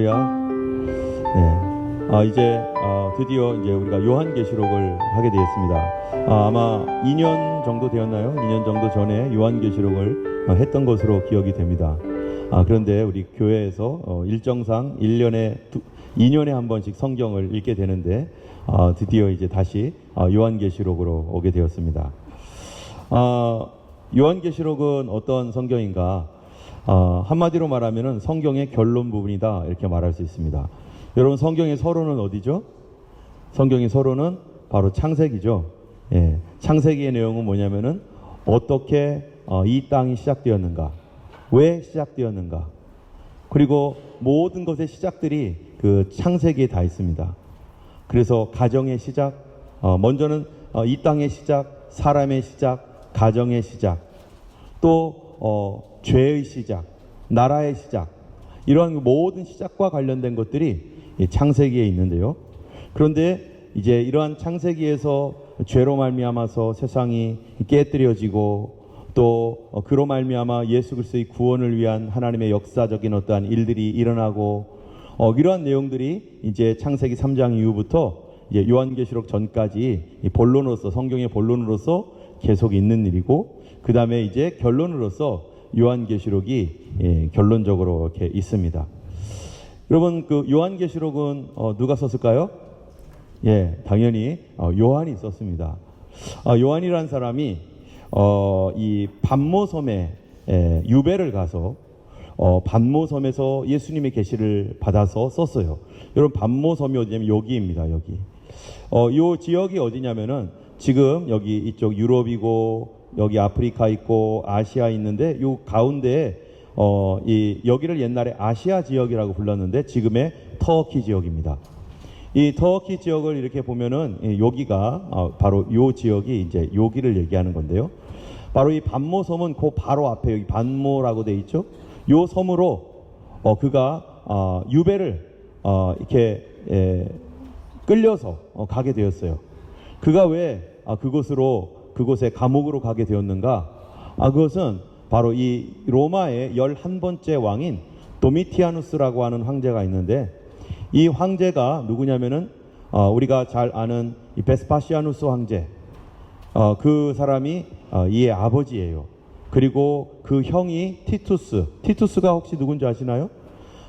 야, 네. 드디어 이제 우리가 요한계시록을 하게 되었습니다. 아마 2년 정도 되었나요? 2년 정도 전에 요한계시록을 했던 것으로 기억이 됩니다. 그런데 우리 교회에서 일정상 2년에 한 번씩 성경을 읽게 되는데 드디어 이제 다시 요한계시록으로 오게 되었습니다. 요한계시록은 어떤 성경인가? 한마디로 말하면은 성경의 결론 부분이다, 이렇게 말할 수 있습니다. 여러분, 성경의 서론은 어디죠? 성경의 서론은 바로 창세기죠. 예, 창세기의 내용은 뭐냐면은 어떻게 이 땅이 시작되었는가, 왜 시작되었는가, 그리고 모든 것의 시작들이 그 창세기에 다 있습니다. 그래서 가정의 시작, 먼저는 이 땅의 시작, 사람의 시작, 가정의 시작, 또 죄의 시작, 나라의 시작, 이러한 모든 시작과 관련된 것들이 창세기에 있는데요. 그런데 이제 이러한 창세기에서 죄로 말미암아서 세상이 깨뜨려지고, 또 그로 말미암아 예수 그리스도의 구원을 위한 하나님의 역사적인 어떠한 일들이 일어나고, 이러한 내용들이 이제 창세기 3장 이후부터 이제 요한계시록 전까지 본론으로서, 성경의 본론으로서 계속 있는 일이고, 그 다음에 이제 결론으로서 요한계시록이 결론적으로 이렇게 있습니다. 여러분, 그 요한계시록은 누가 썼을까요? 예, 당연히 요한이 썼습니다. 요한이라는 사람이 이 반모섬에 유배를 가서 반모섬에서 예수님의 계시를 받아서 썼어요. 여러분, 반모섬이 어디냐면 여기입니다. 여기. 이 지역이 어디냐면은 지금 여기 이쪽 유럽이고, 여기 아프리카 있고 아시아 있는데, 요 가운데에 여기를 옛날에 아시아 지역이라고 불렀는데 지금의 터키 지역입니다. 이 터키 지역을 이렇게 보면은 여기가 바로 요 지역이 이제 여기를 얘기하는 건데요. 바로 이 반모 섬은 그 바로 앞에 여기 반모라고 돼 있죠. 요 섬으로 그가 유배를 이렇게 끌려서 가게 되었어요. 그가 왜 그곳에 감옥으로 가게 되었는가? 그것은 바로 이 로마의 11번째 왕인 도미티아누스라고 하는 황제가 있는데, 이 황제가 누구냐면은 우리가 잘 아는 이 베스파시아누스 황제, 그 사람이 이의 아버지예요. 그리고 그 형이 티투스가 혹시 누군지 아시나요?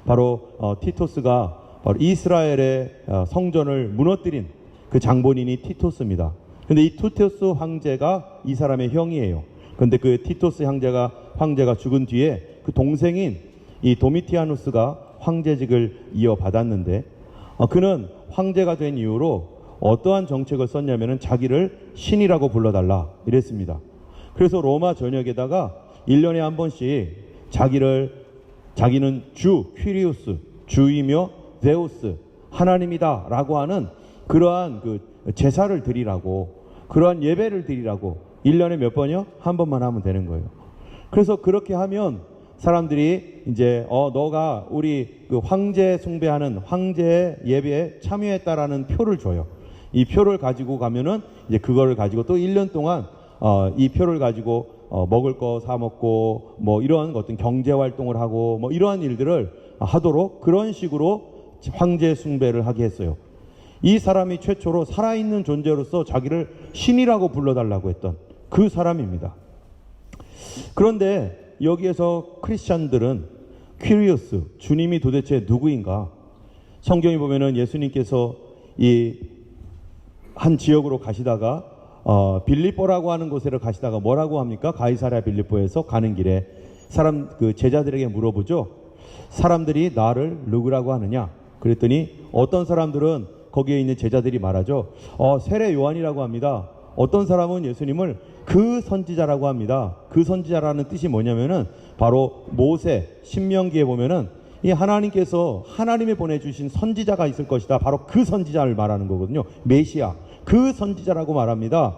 바로 티투스가 바로 이스라엘의 성전을 무너뜨린 그 장본인이 티투스입니다. 근데 이 티투스 황제가 이 사람의 형이에요. 근데 그 티투스 황제가 죽은 뒤에 그 동생인 이 도미티아누스가 황제직을 이어받았는데, 그는 황제가 된 이후로 어떠한 정책을 썼냐면은 자기를 신이라고 불러달라 이랬습니다. 그래서 로마 전역에다가 1년에 한 번씩 자기는 주 퀴리우스, 주이며 데우스, 하나님이다 라고 하는 그러한 그 제사를 드리라고, 그러한 예배를 드리라고 1년에 몇 번이요? 한 번만 하면 되는 거예요. 그래서 그렇게 하면 사람들이 이제 너가 우리 그 황제 숭배하는 황제의 예배에 참여했다라는 표를 줘요. 이 표를 가지고 가면은 이제 그거를 가지고 또 1년 동안 이 표를 가지고 먹을 거 사 먹고, 뭐 이러한 어떤 경제 활동을 하고, 뭐 이러한 일들을 하도록, 그런 식으로 황제 숭배를 하게 했어요. 이 사람이 최초로 살아있는 존재로서 자기를 신이라고 불러달라고 했던 그 사람입니다. 그런데 여기에서 크리스찬들은 퀴리오스, 주님이 도대체 누구인가? 성경에 보면은 예수님께서 이 한 지역으로 가시다가 빌립보라고 하는 곳으로 가시다가 뭐라고 합니까? 가이사랴 빌립보에서 가는 길에 그 제자들에게 물어보죠. 사람들이 나를 누구라고 하느냐? 그랬더니 어떤 사람들은, 거기에 있는 제자들이 말하죠. 세례 요한이라고 합니다. 어떤 사람은 예수님을 그 선지자라고 합니다. 그 선지자라는 뜻이 뭐냐면은 바로 모세 신명기에 보면은 이 하나님께서 하나님이 보내주신 선지자가 있을 것이다. 바로 그 선지자를 말하는 거거든요. 메시아, 그 선지자라고 말합니다.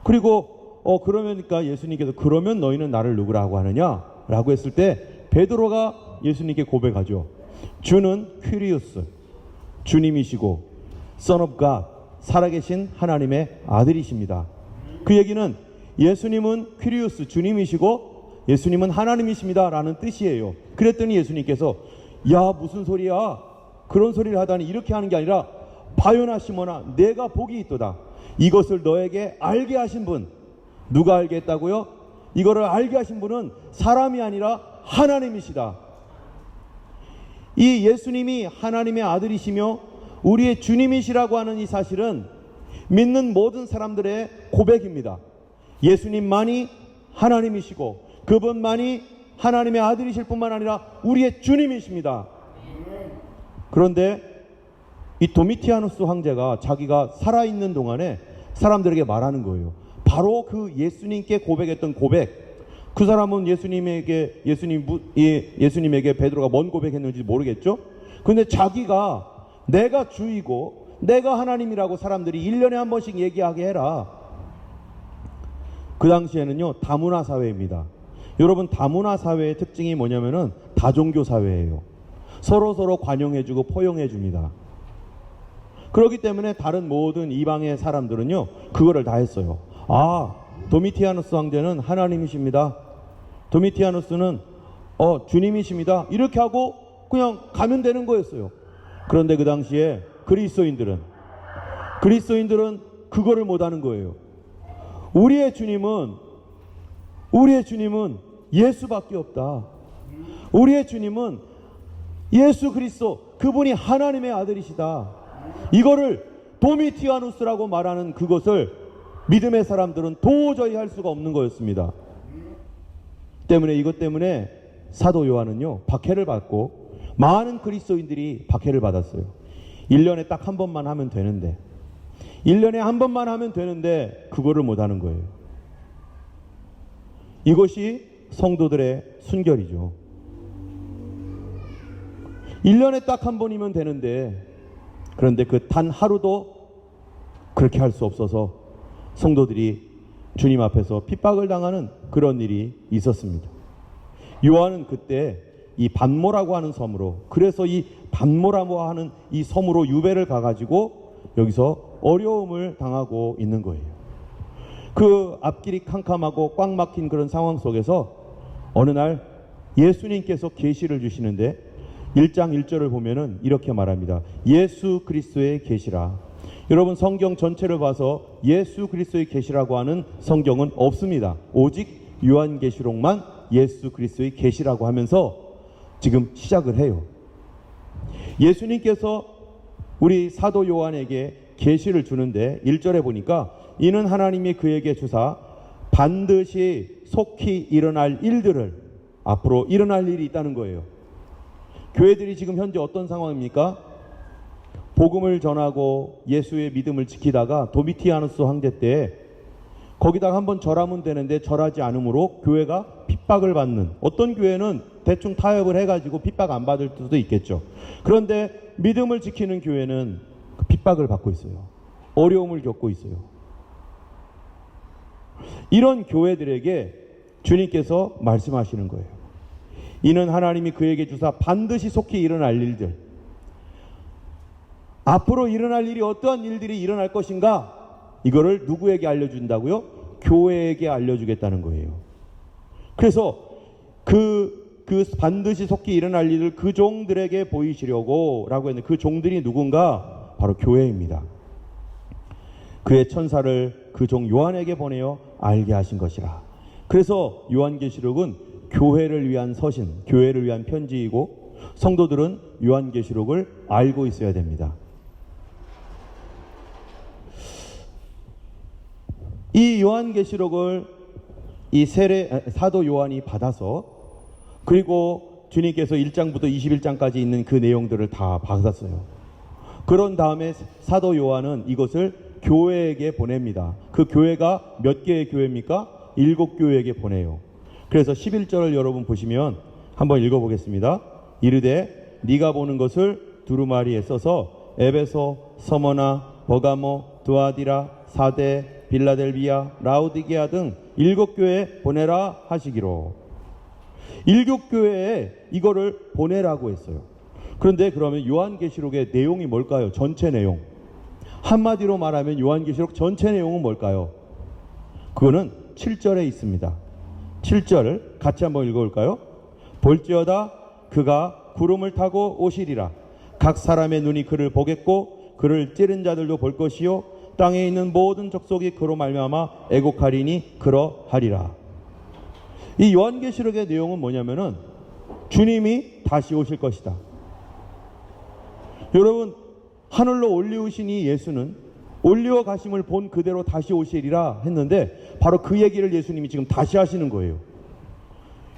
그리고 그러니까 예수님께서 그러면 너희는 나를 누구라고 하느냐? 라고 했을 때 베드로가 예수님께 고백하죠. 주는 퀴리우스, 주님이시고 Son of God, 살아계신 하나님의 아들이십니다. 그 얘기는 예수님은 퀴리우스, 주님이시고 예수님은 하나님이십니다 라는 뜻이에요. 그랬더니 예수님께서 야 무슨 소리야, 그런 소리를 하다니, 이렇게 하는 게 아니라 바요나 시몬아 내가 복이 있도다. 이것을 너에게 알게 하신 분, 누가 알게 했다고요? 이거를 알게 하신 분은 사람이 아니라 하나님이시다. 이 예수님이 하나님의 아들이시며 우리의 주님이시라고 하는 이 사실은 믿는 모든 사람들의 고백입니다. 예수님만이 하나님이시고 그분만이 하나님의 아들이실 뿐만 아니라 우리의 주님이십니다. 그런데 이 도미티아누스 황제가 자기가 살아있는 동안에 사람들에게 말하는 거예요. 바로 그 예수님께 고백했던 고백. 그 사람은 예수님에게 베드로가 뭔 고백했는지 모르겠죠. 그런데 자기가 내가 주이고 내가 하나님이라고 사람들이 1년에 한 번씩 얘기하게 해라. 그 당시에는요 다문화 사회입니다. 여러분, 다문화 사회의 특징이 뭐냐면은 다종교 사회예요. 서로 관용해주고 포용해줍니다. 그렇기 때문에 다른 모든 이방의 사람들은요 그거를 다 했어요. 아, 도미티아누스 황제는 하나님이십니다. 도미티아누스는 주님이십니다. 이렇게 하고 그냥 가면 되는 거였어요. 그런데 그 당시에 그리스도인들은 그거를 못하는 거예요. 우리의 주님은 예수밖에 없다. 우리의 주님은 예수 그리스도, 그분이 하나님의 아들이시다. 이거를 도미티아누스라고 말하는 그것을 믿음의 사람들은 도저히 할 수가 없는 거였습니다. 이것 때문에 사도 요한은요 박해를 받고 많은 그리스도인들이 박해를 받았어요. 1년에 딱 한 번만 하면 되는데, 1년에 한 번만 하면 되는데 그거를 못하는 거예요. 이것이 성도들의 순결이죠. 1년에 딱 한 번이면 되는데, 그런데 그 단 하루도 그렇게 할 수 없어서 성도들이 주님 앞에서 핍박을 당하는 그런 일이 있었습니다. 요한은 그때 이 반모라고 하는 섬으로, 그래서 이 반모라고 하는 이 섬으로 유배를 가가지고 여기서 어려움을 당하고 있는 거예요. 그 앞길이 캄캄하고 꽉 막힌 그런 상황 속에서 어느 날 예수님께서 계시를 주시는데 1장 1절을 보면은 이렇게 말합니다. 예수 그리스도의 계시라. 여러분, 성경 전체를 봐서 예수 그리스도의 계시라고 하는 성경은 없습니다. 오직 요한계시록만 예수 그리스도의 계시라고 하면서 지금 시작을 해요. 예수님께서 우리 사도 요한에게 계시를 주는데 1절에 보니까 이는 하나님이 그에게 주사 반드시 속히 일어날 일들을, 앞으로 일어날 일이 있다는 거예요. 교회들이 지금 현재 어떤 상황입니까? 복음을 전하고 예수의 믿음을 지키다가 도미티아누스 황제 때 거기다가 한번 절하면 되는데 절하지 않으므로 교회가 핍박을 받는, 어떤 교회는 대충 타협을 해가지고 핍박 안 받을 수도 있겠죠. 그런데 믿음을 지키는 교회는 핍박을 받고 있어요. 어려움을 겪고 있어요. 이런 교회들에게 주님께서 말씀하시는 거예요. 이는 하나님이 그에게 주사 반드시 속히 일어날 일들, 앞으로 일어날 일이 어떠한 일들이 일어날 것인가, 이거를 누구에게 알려준다고요? 교회에게 알려주겠다는 거예요. 그래서 그 반드시 속히 일어날 일을 그 종들에게 보이시려고 라고 했는데, 그 종들이 누군가? 바로 교회입니다. 그의 천사를 그 종 요한에게 보내어 알게 하신 것이라. 그래서 요한계시록은 교회를 위한 서신, 교회를 위한 편지이고, 성도들은 요한계시록을 알고 있어야 됩니다. 이 요한계시록을 이 사도 요한이 받아서, 그리고 주님께서 1장부터 21장까지 있는 그 내용들을 다 받았어요. 그런 다음에 사도 요한은 이것을 교회에게 보냅니다. 그 교회가 몇 개의 교회입니까? 7교회에게 보내요. 그래서 11절을 여러분 보시면 한번 읽어보겠습니다. 이르되 네가 보는 것을 두루마리에 써서 에베소, 서머나, 버가모, 두아디라, 사데, 빌라델비아, 라우디게아 등 7교회에 보내라 하시기로. 7교회에 이거를 보내라고 했어요. 그런데 그러면 요한계시록의 내용이 뭘까요? 전체 내용. 한마디로 말하면 요한계시록 전체 내용은 뭘까요? 그거는 7절에 있습니다. 7절 같이 한번 읽어볼까요? 볼지어다 그가 구름을 타고 오시리라. 각 사람의 눈이 그를 보겠고 그를 찌른 자들도 볼 것이요 땅에 있는 모든 족속이 그로 말미암아 애곡하리니 그러하리라. 이 요한계시록의 내용은 뭐냐면은 주님이 다시 오실 것이다. 여러분, 하늘로 올리우신 이 예수는 올리어 가심을 본 그대로 다시 오시리라 했는데 바로 그 얘기를 예수님이 지금 다시 하시는 거예요.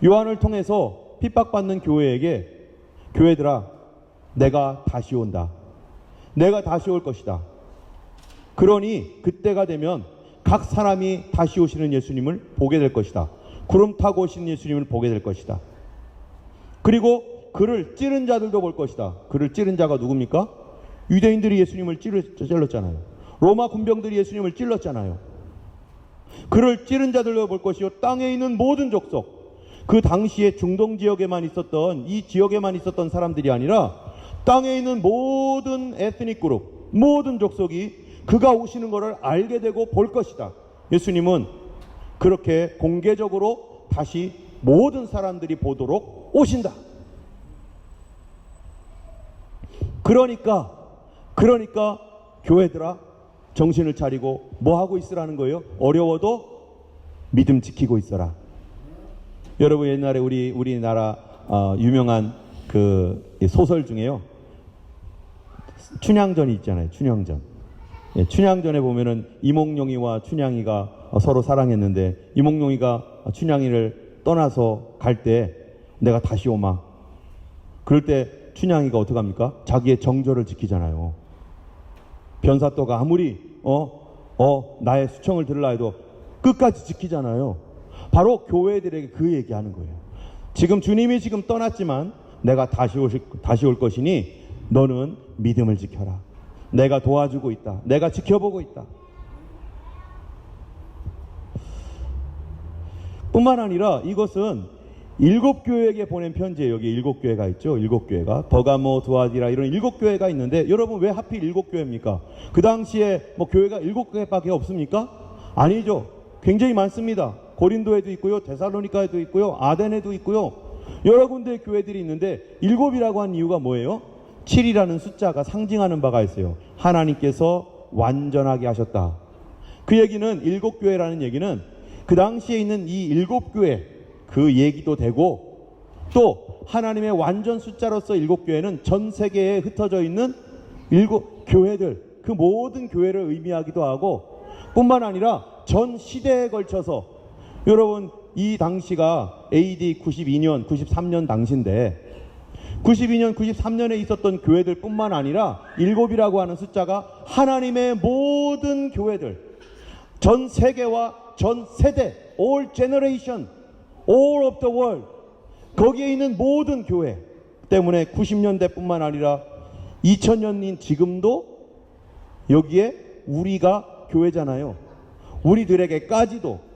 요한을 통해서 핍박받는 교회에게, 교회들아, 내가 다시 온다. 내가 다시 올 것이다. 그러니 그때가 되면 각 사람이 다시 오시는 예수님을 보게 될 것이다. 구름 타고 오시는 예수님을 보게 될 것이다. 그리고 그를 찌른 자들도 볼 것이다. 그를 찌른 자가 누굽니까? 유대인들이 예수님을 찔렀잖아요. 로마 군병들이 예수님을 찔렀잖아요. 그를 찌른 자들도 볼 것이요 땅에 있는 모든 족속, 그 당시에 중동 지역에만 있었던, 이 지역에만 있었던 사람들이 아니라 땅에 있는 모든 에스닉 그룹, 모든 족속이 그가 오시는 것을 알게 되고 볼 것이다. 예수님은 그렇게 공개적으로 다시 모든 사람들이 보도록 오신다. 그러니까 교회들아, 정신을 차리고 뭐 하고 있으라는 거예요? 어려워도 믿음 지키고 있어라. 여러분, 옛날에 우리나라 유명한 그 소설 중에요, 춘향전이 있잖아요. 춘향전. 예, 춘향전에 보면은 이몽룡이와 춘향이가 서로 사랑했는데 이몽룡이가 춘향이를 떠나서 갈 때 내가 다시 오마. 그럴 때 춘향이가 어떡합니까? 자기의 정절을 지키잖아요. 변사또가 아무리 나의 수청을 들으라 해도 끝까지 지키잖아요. 바로 교회들에게 그 얘기하는 거예요. 지금 주님이 지금 떠났지만 내가 다시 올 것이니 너는 믿음을 지켜라. 내가 도와주고 있다. 내가 지켜보고 있다. 뿐만 아니라 이것은 7교회에게 보낸 편지예요. 여기 7교회가 있죠. 7교회가 버가모, 두아디라 이런 7교회가 있는데, 여러분 왜 하필 7교회입니까? 그 당시에 뭐 교회가 7교회밖에 없습니까? 아니죠. 굉장히 많습니다. 고린도에도 있고요, 데살로니카에도 있고요, 아덴에도 있고요, 여러 군데의 교회들이 있는데 7이라고 한 이유가 뭐예요? 7이라는 숫자가 상징하는 바가 있어요. 하나님께서 완전하게 하셨다. 그 얘기는 7교회라는 얘기는 그 당시에 있는 이 7교회 그 얘기도 되고, 또 하나님의 완전 숫자로서 7교회는 전 세계에 흩어져 있는 7교회들, 그 모든 교회를 의미하기도 하고, 뿐만 아니라 전 시대에 걸쳐서, 여러분 이 당시가 AD 92년, 93년 당시인데 92년, 93년에 있었던 교회들 뿐만 아니라 7이라고 하는 숫자가 하나님의 모든 교회들, 전 세계와 전 세대, all generation, all of the world, 거기에 있는 모든 교회 때문에 90년대 뿐만 아니라 2000년인 지금도 여기에 우리가 교회잖아요. 우리들에게까지도,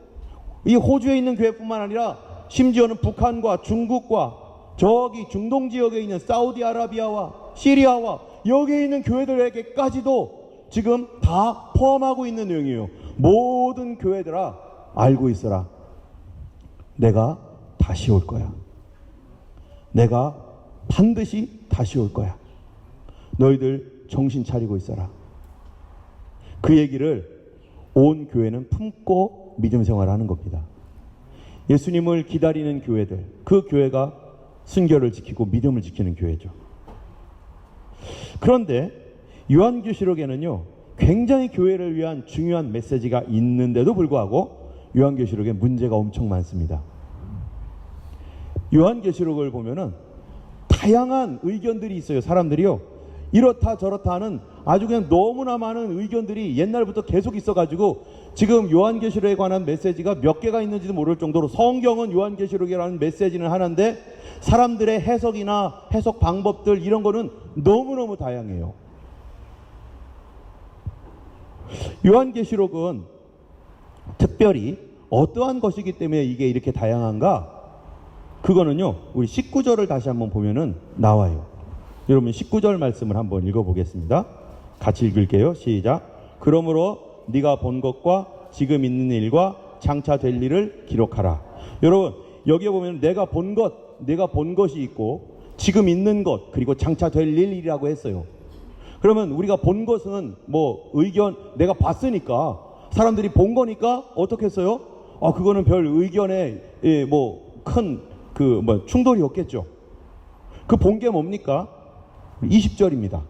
이 호주에 있는 교회뿐만 아니라 심지어는 북한과 중국과 저기 중동 지역에 있는 사우디아라비아와 시리아와 여기에 있는 교회들에게까지도 지금 다 포함하고 있는 내용이에요. 모든 교회들아, 알고 있어라. 내가 다시 올 거야. 내가 반드시 다시 올 거야. 너희들 정신 차리고 있어라. 그 얘기를 온 교회는 품고 믿음 생활하는 겁니다. 예수님을 기다리는 교회들, 그 교회가 순결을 지키고 믿음을 지키는 교회죠. 그런데 요한계시록에는요, 굉장히 교회를 위한 중요한 메시지가 있는데도 불구하고 요한계시록에 문제가 엄청 많습니다. 요한계시록을 보면은 다양한 의견들이 있어요. 사람들이요, 이렇다 저렇다 하는 아주 그냥 너무나 많은 의견들이 옛날부터 계속 있어가지고 지금 요한계시록에 관한 메시지가 몇 개가 있는지도 모를 정도로, 성경은 요한계시록이라는 메시지는 하나인데 사람들의 해석이나 해석 방법들 이런 거는 너무너무 다양해요. 요한계시록은 특별히 어떠한 것이기 때문에 이게 이렇게 다양한가? 그거는요, 우리 19절을 다시 한번 보면은 나와요. 여러분 19절 말씀을 한번 읽어보겠습니다. 같이 읽을게요. 시작. 그러므로 네가 본 것과 지금 있는 일과 장차 될 일을 기록하라. 여러분 여기에 보면 내가 본 것이 있고 지금 있는 것, 그리고 장차 될 일이라고 했어요. 그러면 우리가 본 것은 뭐 의견, 내가 봤으니까, 사람들이 본 거니까 어떻게 했어요? 그거는 별 의견에 뭐 큰 충돌이 없겠죠. 그 본 게 뭡니까? 20절입니다.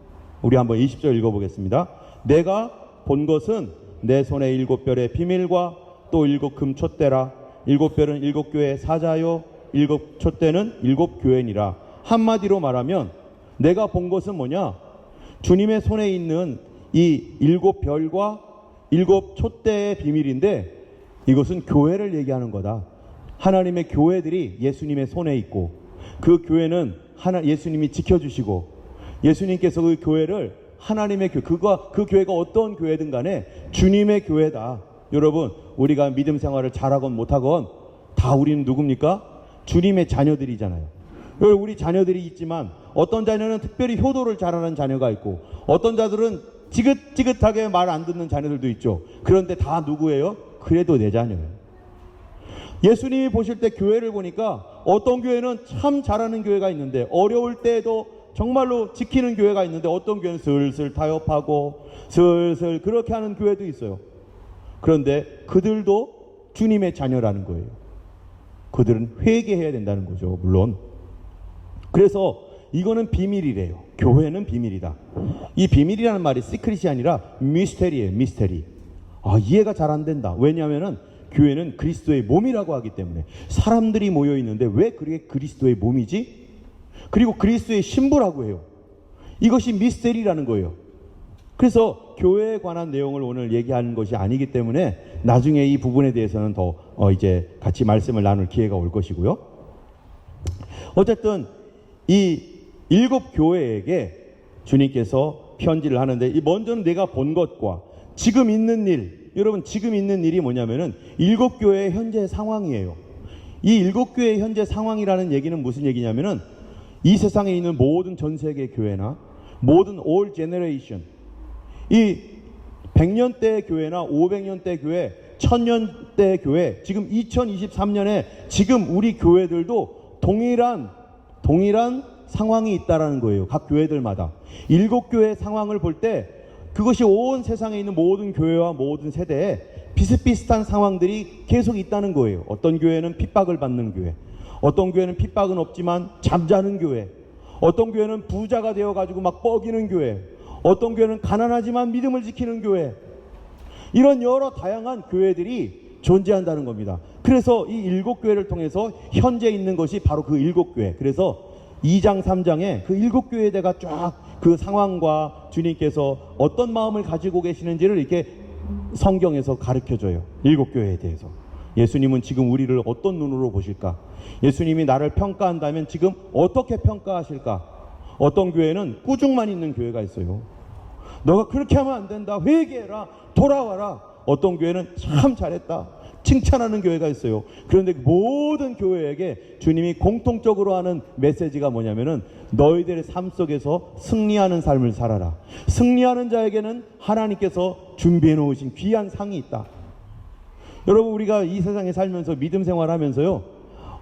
우리 한번 20절 읽어보겠습니다. 내가 본 것은 내 손에 7별의 비밀과 또 7 금촛대라. 7별은 7교회의 사자요 7 촛대는 7 교회니라. 한마디로 말하면 내가 본 것은 뭐냐? 주님의 손에 있는 이 7별과 7 촛대의 비밀인데, 이것은 교회를 얘기하는 거다. 하나님의 교회들이 예수님의 손에 있고, 그 교회는 예수님이 지켜주시고, 예수님께서 그 교회를 하나님의 교회, 그 교회가 어떤 교회든 간에 주님의 교회다. 여러분, 우리가 믿음 생활을 잘하건 못하건 다 우리는 누굽니까? 주님의 자녀들이잖아요. 우리 자녀들이 있지만 어떤 자녀는 특별히 효도를 잘하는 자녀가 있고, 어떤 자들은 지긋지긋하게 말 안 듣는 자녀들도 있죠. 그런데 다 누구예요? 그래도 내 자녀예요. 예수님이 보실 때 교회를 보니까 어떤 교회는 참 잘하는 교회가 있는데, 어려울 때에도 정말로 지키는 교회가 있는데, 어떤 교회는 슬슬 타협하고 슬슬 그렇게 하는 교회도 있어요. 그런데 그들도 주님의 자녀라는 거예요. 그들은 회개해야 된다는 거죠, 물론. 그래서 이거는 비밀이래요. 교회는 비밀이다. 이 비밀이라는 말이 시크릿이 아니라 미스테리예요, 미스테리. 이해가 잘 안 된다. 왜냐하면은 교회는 그리스도의 몸이라고 하기 때문에. 사람들이 모여 있는데 왜 그게 그리스도의 몸이지? 그리고 그리스도의 신부라고 해요. 이것이 미스테리라는 거예요. 그래서 교회에 관한 내용을 오늘 얘기하는 것이 아니기 때문에 나중에 이 부분에 대해서는 더 이제 같이 말씀을 나눌 기회가 올 것이고요. 어쨌든 이 7 교회에게 주님께서 편지를 하는데, 먼저는 내가 본 것과 지금 있는 일, 여러분 지금 있는 일이 뭐냐면은 7 교회의 현재 상황이에요. 이 7 교회의 현재 상황이라는 얘기는 무슨 얘기냐면은, 이 세상에 있는 모든 전 세계 교회나 모든 all generation, 이 100년대 교회나 500년대 교회, 1000년대 교회, 지금 2023년에 지금 우리 교회들도 동일한 상황이 있다라는 거예요. 각 교회들마다. 7 교회의 상황을 볼 때 그것이 온 세상에 있는 모든 교회와 모든 세대에 비슷비슷한 상황들이 계속 있다는 거예요. 어떤 교회는 핍박을 받는 교회, 어떤 교회는 핍박은 없지만 잠자는 교회, 어떤 교회는 부자가 되어가지고 막 뻐기는 교회, 어떤 교회는 가난하지만 믿음을 지키는 교회, 이런 여러 다양한 교회들이 존재한다는 겁니다. 그래서 이 7 교회를 통해서 현재 있는 것이 바로 그 7 교회. 그래서 2장 3장에 그 7 교회에 대가 쫙 그 상황과 주님께서 어떤 마음을 가지고 계시는지를 이렇게 성경에서 가르쳐줘요. 7 교회에 대해서. 예수님은 지금 우리를 어떤 눈으로 보실까? 예수님이 나를 평가한다면 지금 어떻게 평가하실까? 어떤 교회는 꾸중만 있는 교회가 있어요. 너가 그렇게 하면 안 된다. 회개해라. 돌아와라. 어떤 교회는 참 잘했다. 칭찬하는 교회가 있어요. 그런데 모든 교회에게 주님이 공통적으로 하는 메시지가 뭐냐면은, 너희들의 삶 속에서 승리하는 삶을 살아라. 승리하는 자에게는 하나님께서 준비해 놓으신 귀한 상이 있다. 여러분, 우리가 이 세상에 살면서 믿음 생활하면서요,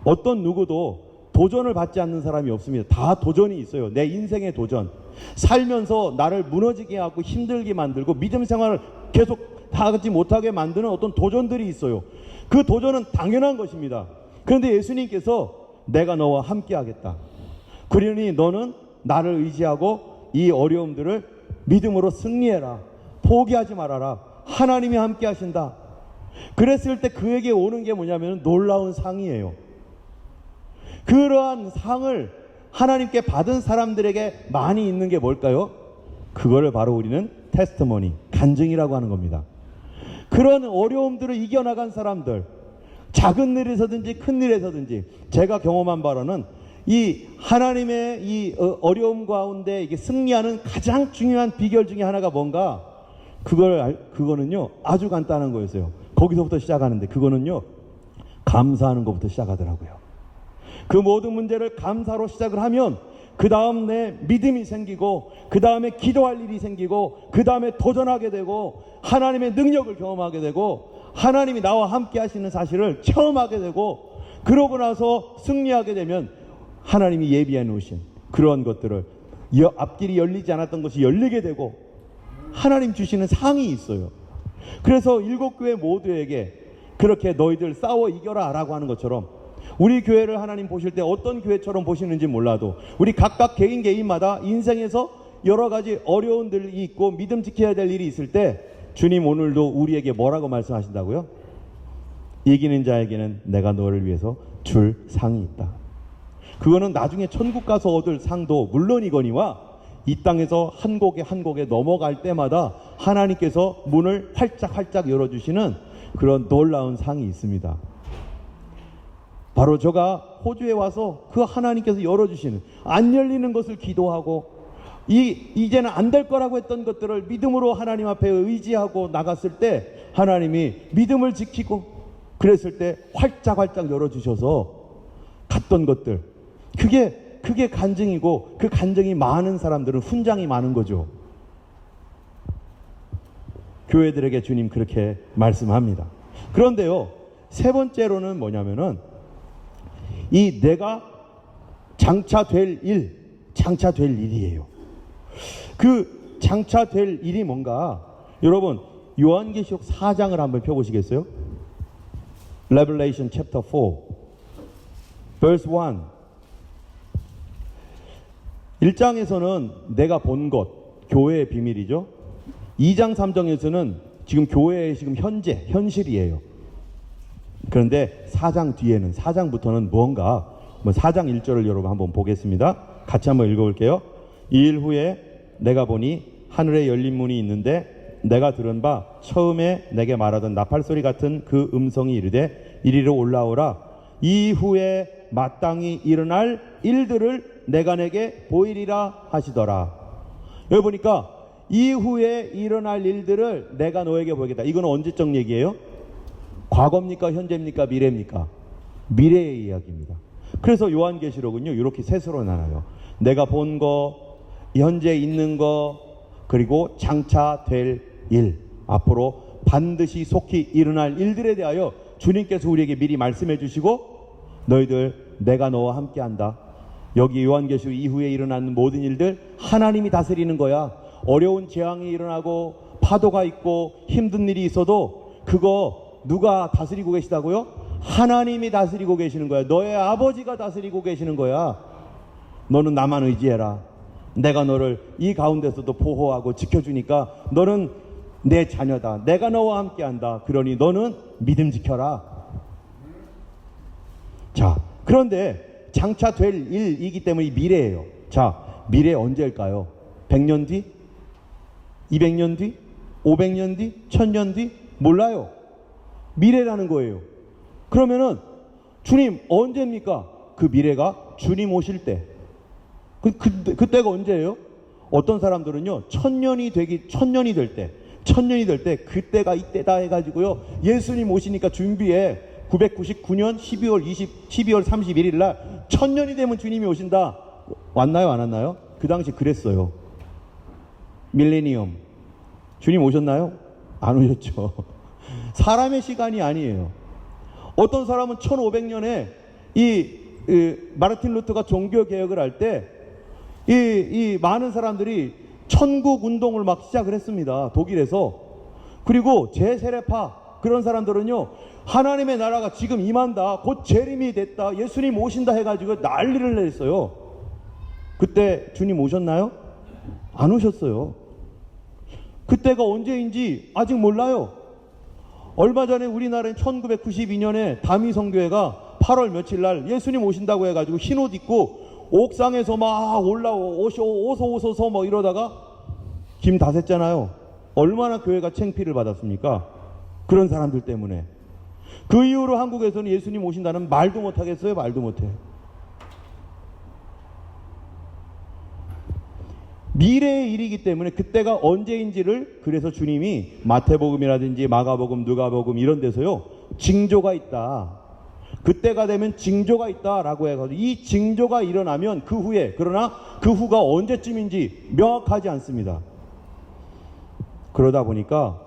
어떤 누구도 도전을 받지 않는 사람이 없습니다. 다 도전이 있어요. 내 인생의 도전. 살면서 나를 무너지게 하고 힘들게 만들고 믿음 생활을 계속 다 하지 못하게 만드는 어떤 도전들이 있어요. 그 도전은 당연한 것입니다. 그런데 예수님께서 내가 너와 함께 하겠다. 그러니 너는 나를 의지하고 이 어려움들을 믿음으로 승리해라. 포기하지 말아라. 하나님이 함께 하신다. 그랬을 때 그에게 오는 게 뭐냐면 놀라운 상이에요. 그러한 상을 하나님께 받은 사람들에게 많이 있는 게 뭘까요? 그거를 바로 우리는 테스트머니, 간증이라고 하는 겁니다. 그런 어려움들을 이겨나간 사람들, 작은 일에서든지 큰 일에서든지, 제가 경험한 바로는 이 하나님의 이 어려움 가운데 이게 승리하는 가장 중요한 비결 중에 하나가 뭔가, 그거는요 아주 간단한 거였어요. 거기서부터 시작하는데, 그거는요 감사하는 것부터 시작하더라고요. 그 모든 문제를 감사로 시작을 하면 그 다음 내 믿음이 생기고, 그 다음에 기도할 일이 생기고, 그 다음에 도전하게 되고, 하나님의 능력을 경험하게 되고, 하나님이 나와 함께 하시는 사실을 체험하게 되고, 그러고 나서 승리하게 되면 하나님이 예비해 놓으신 그런 것들을 앞길이 열리지 않았던 것이 열리게 되고 하나님 주시는 상이 있어요. 그래서 7교회 모두에게 그렇게 너희들 싸워 이겨라 라고 하는 것처럼 우리 교회를 하나님 보실 때 어떤 교회처럼 보시는지 몰라도 우리 각각 개인마다 인생에서 여러 가지 어려움들이 있고 믿음 지켜야 될 일이 있을 때 주님 오늘도 우리에게 뭐라고 말씀하신다고요? 이기는 자에게는 내가 너를 위해서 줄 상이 있다. 그거는 나중에 천국 가서 얻을 상도 물론이거니와 이 땅에서 한 곡에 넘어갈 때마다 하나님께서 문을 활짝 열어주시는 그런 놀라운 상이 있습니다. 바로 제가 호주에 와서 그 하나님께서 열어주시는 안 열리는 것을 기도하고 이제는 안 될 거라고 했던 것들을 믿음으로 하나님 앞에 의지하고 나갔을 때 하나님이 믿음을 지키고 그랬을 때 활짝 열어주셔서 갔던 것들 그게 간증이고 그 간증이 많은 사람들은 훈장이 많은 거죠. 교회들에게 주님 그렇게 말씀합니다. 그런데요, 세 번째로는 뭐냐면은 이 내가 장차될 일이에요. 그 장차될 일이 뭔가 여러분 요한계시록 4장을 한번 펴보시겠어요? Revelation chapter 4 verse 1 1장에서는 내가 본 것 교회의 비밀이죠. 2장 3장에서는 지금 교회의 지금 현실이에요. 그런데 4장 뒤에는 4장부터는 뭔가 4장 1절을 여러분 한번 보겠습니다. 같이 한번 읽어볼게요. 2일 후에 내가 보니 하늘에 열린 문이 있는데 내가 들은 바 처음에 내게 말하던 나팔소리 같은 그 음성이 이르되 이리로 올라오라. 이후에 마땅히 일어날 일들을 내가 내게 보이리라 하시더라. 여기 보니까 이후에 일어날 일들을 내가 너에게 보이겠다. 이건 언제적 얘기예요? 과거입니까? 현재입니까? 미래입니까? 미래의 이야기입니다. 그래서 요한계시록은요 이렇게 셋으로 나눠요. 내가 본 거, 현재 있는 거, 그리고 장차 될 일, 앞으로 반드시 속히 일어날 일들에 대하여 주님께서 우리에게 미리 말씀해 주시고 너희들 내가 너와 함께한다. 여기 요한계시록 이후에 일어나는 모든 일들 하나님이 다스리는 거야. 어려운 재앙이 일어나고 파도가 있고 힘든 일이 있어도 그거 누가 다스리고 계시다고요? 하나님이 다스리고 계시는 거야. 너의 아버지가 다스리고 계시는 거야. 너는 나만 의지해라. 내가 너를 이 가운데서도 보호하고 지켜주니까 너는 내 자녀다. 내가 너와 함께한다. 그러니 너는 믿음 지켜라. 자, 그런데 장차 될 일이기 때문에 미래예요. 자, 미래 언제일까요? 100년 뒤? 200년 뒤? 500년 뒤? 1000년 뒤? 몰라요. 미래라는 거예요. 그러면은 주님 언제입니까? 그 미래가 주님 오실 때. 그때가 언제예요? 어떤 사람들은요 1000년이 될 때 그때가 이때다 해가지고요 예수님 오시니까 준비해. 999년 12월 31일 날 1000년이 되면 주님이 오신다. 왔나요? 안 왔나요? 그 당시 그랬어요. 밀레니엄. 주님 오셨나요? 안 오셨죠. 사람의 시간이 아니에요. 어떤 사람은 1500년에 마르틴 루터가 종교 개혁을 할 때 이 많은 사람들이 천국 운동을 막 시작을 했습니다. 독일에서. 그리고 제세례파 그런 사람들은요 하나님의 나라가 지금 임한다. 곧 재림이 됐다. 예수님 오신다 해가지고 난리를 냈어요. 그때 주님 오셨나요? 안 오셨어요. 그때가 언제인지 아직 몰라요. 얼마 전에 우리나라는 1992년에 다미성교회가 8월 며칠 날 예수님 오신다고 해가지고 흰옷 입고 옥상에서 막 오소서 뭐 이러다가 김 다 샜잖아요. 얼마나 교회가 창피를 받았습니까? 그런 사람들 때문에. 그 이후로 한국에서는 예수님 오신다는 말도 못하겠어요. 말도 못해. 미래의 일이기 때문에 그때가 언제인지를 그래서 주님이 마태복음이라든지 마가복음, 누가복음 이런 데서요 징조가 있다. 그때가 되면 징조가 있다라고 해가지고 이 징조가 일어나면 그 후에 그러나 그 후가 언제쯤인지 명확하지 않습니다. 그러다 보니까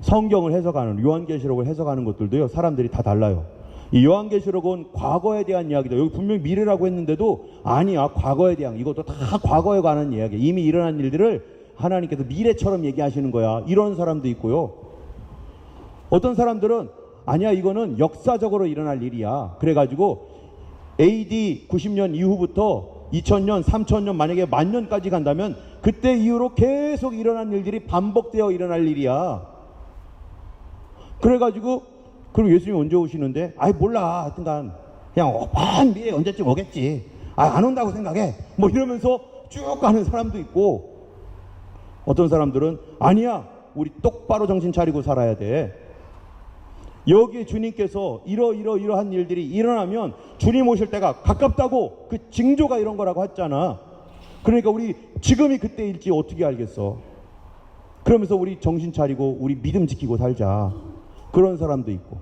성경을 해석하는 요한계시록을 해석하는 것들도요 사람들이 다 달라요. 이 요한계시록은 과거에 대한 이야기다. 여기 분명히 미래라고 했는데도 아니야, 과거에 대한, 이것도 다 과거에 관한 이야기야. 이미 일어난 일들을 하나님께서 미래처럼 얘기하시는 거야. 이런 사람도 있고요. 어떤 사람들은 아니야, 이거는 역사적으로 일어날 일이야. 그래가지고 AD 90년 이후부터 2000년, 3000년, 만약에 만년까지 간다면 그때 이후로 계속 일어난 일들이 반복되어 일어날 일이야. 그래가지고 그럼 예수님 언제 오시는데? 아이 몰라, 하여튼간 그냥 먼 미래 언제쯤 오겠지. 안 온다고 생각해. 뭐 이러면서 쭉 가는 사람도 있고, 어떤 사람들은 아니야, 우리 똑바로 정신 차리고 살아야 돼. 여기에 주님께서 이러한 일들이 일어나면 주님 오실 때가 가깝다고, 그 징조가 이런 거라고 했잖아. 그러니까 우리 지금이 그때일지 어떻게 알겠어. 그러면서 우리 정신 차리고 우리 믿음 지키고 살자. 그런 사람도 있고,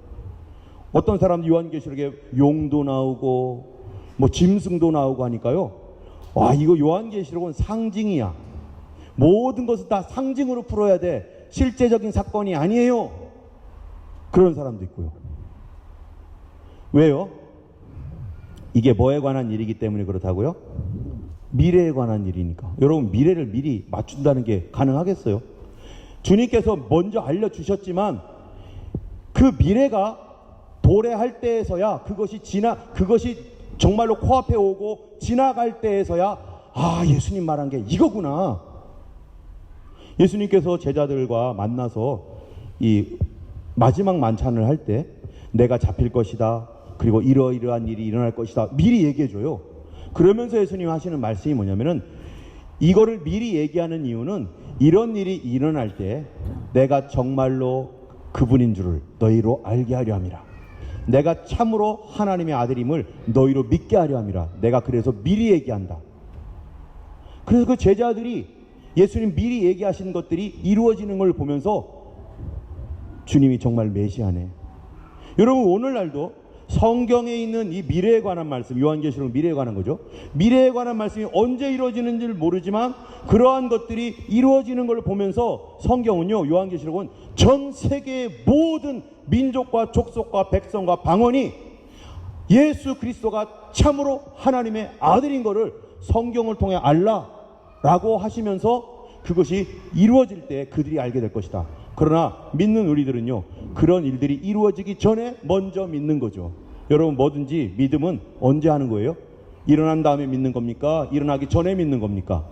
어떤 사람도 요한계시록에 용도 나오고 뭐 짐승도 나오고 하니까요, 와, 이거 요한계시록은 상징이야. 모든 것을 다 상징으로 풀어야 돼. 실제적인 사건이 아니에요. 그런 사람도 있고요. 왜요? 이게 뭐에 관한 일이기 때문에 그렇다고요? 미래에 관한 일이니까. 여러분, 미래를 미리 맞춘다는 게 가능하겠어요? 주님께서 먼저 알려주셨지만 그 미래가 도래할 때에서야, 그것이 정말로 코앞에 오고 지나갈 때에서야, 아, 예수님 말한 게 이거구나. 예수님께서 제자들과 만나서 이 마지막 만찬을 할 때 내가 잡힐 것이다, 그리고 이러이러한 일이 일어날 것이다, 미리 얘기해줘요. 그러면서 예수님 하시는 말씀이 뭐냐면은, 이거를 미리 얘기하는 이유는 이런 일이 일어날 때 내가 정말로 그분인 줄을 너희로 알게 하려 함이라. 내가 참으로 하나님의 아들임을 너희로 믿게 하려 함이라. 내가 그래서 미리 얘기한다. 그래서 그 제자들이 예수님 미리 얘기하신 것들이 이루어지는 걸 보면서 주님이 정말 메시아네. 여러분, 오늘날도 성경에 있는 이 미래에 관한 말씀, 요한계시록 미래에 관한 거죠. 미래에 관한 말씀이 언제 이루어지는지를 모르지만 그러한 것들이 이루어지는 걸 보면서 성경은요, 요한계시록은 전 세계의 모든 민족과 족속과 백성과 방언이 예수 그리스도가 참으로 하나님의 아들인 것을 성경을 통해 알라라고 하시면서 그것이 이루어질 때 그들이 알게 될 것이다. 그러나 믿는 우리들은요, 그런 일들이 이루어지기 전에 먼저 믿는 거죠. 여러분, 뭐든지 믿음은 언제 하는 거예요? 일어난 다음에 믿는 겁니까? 일어나기 전에 믿는 겁니까?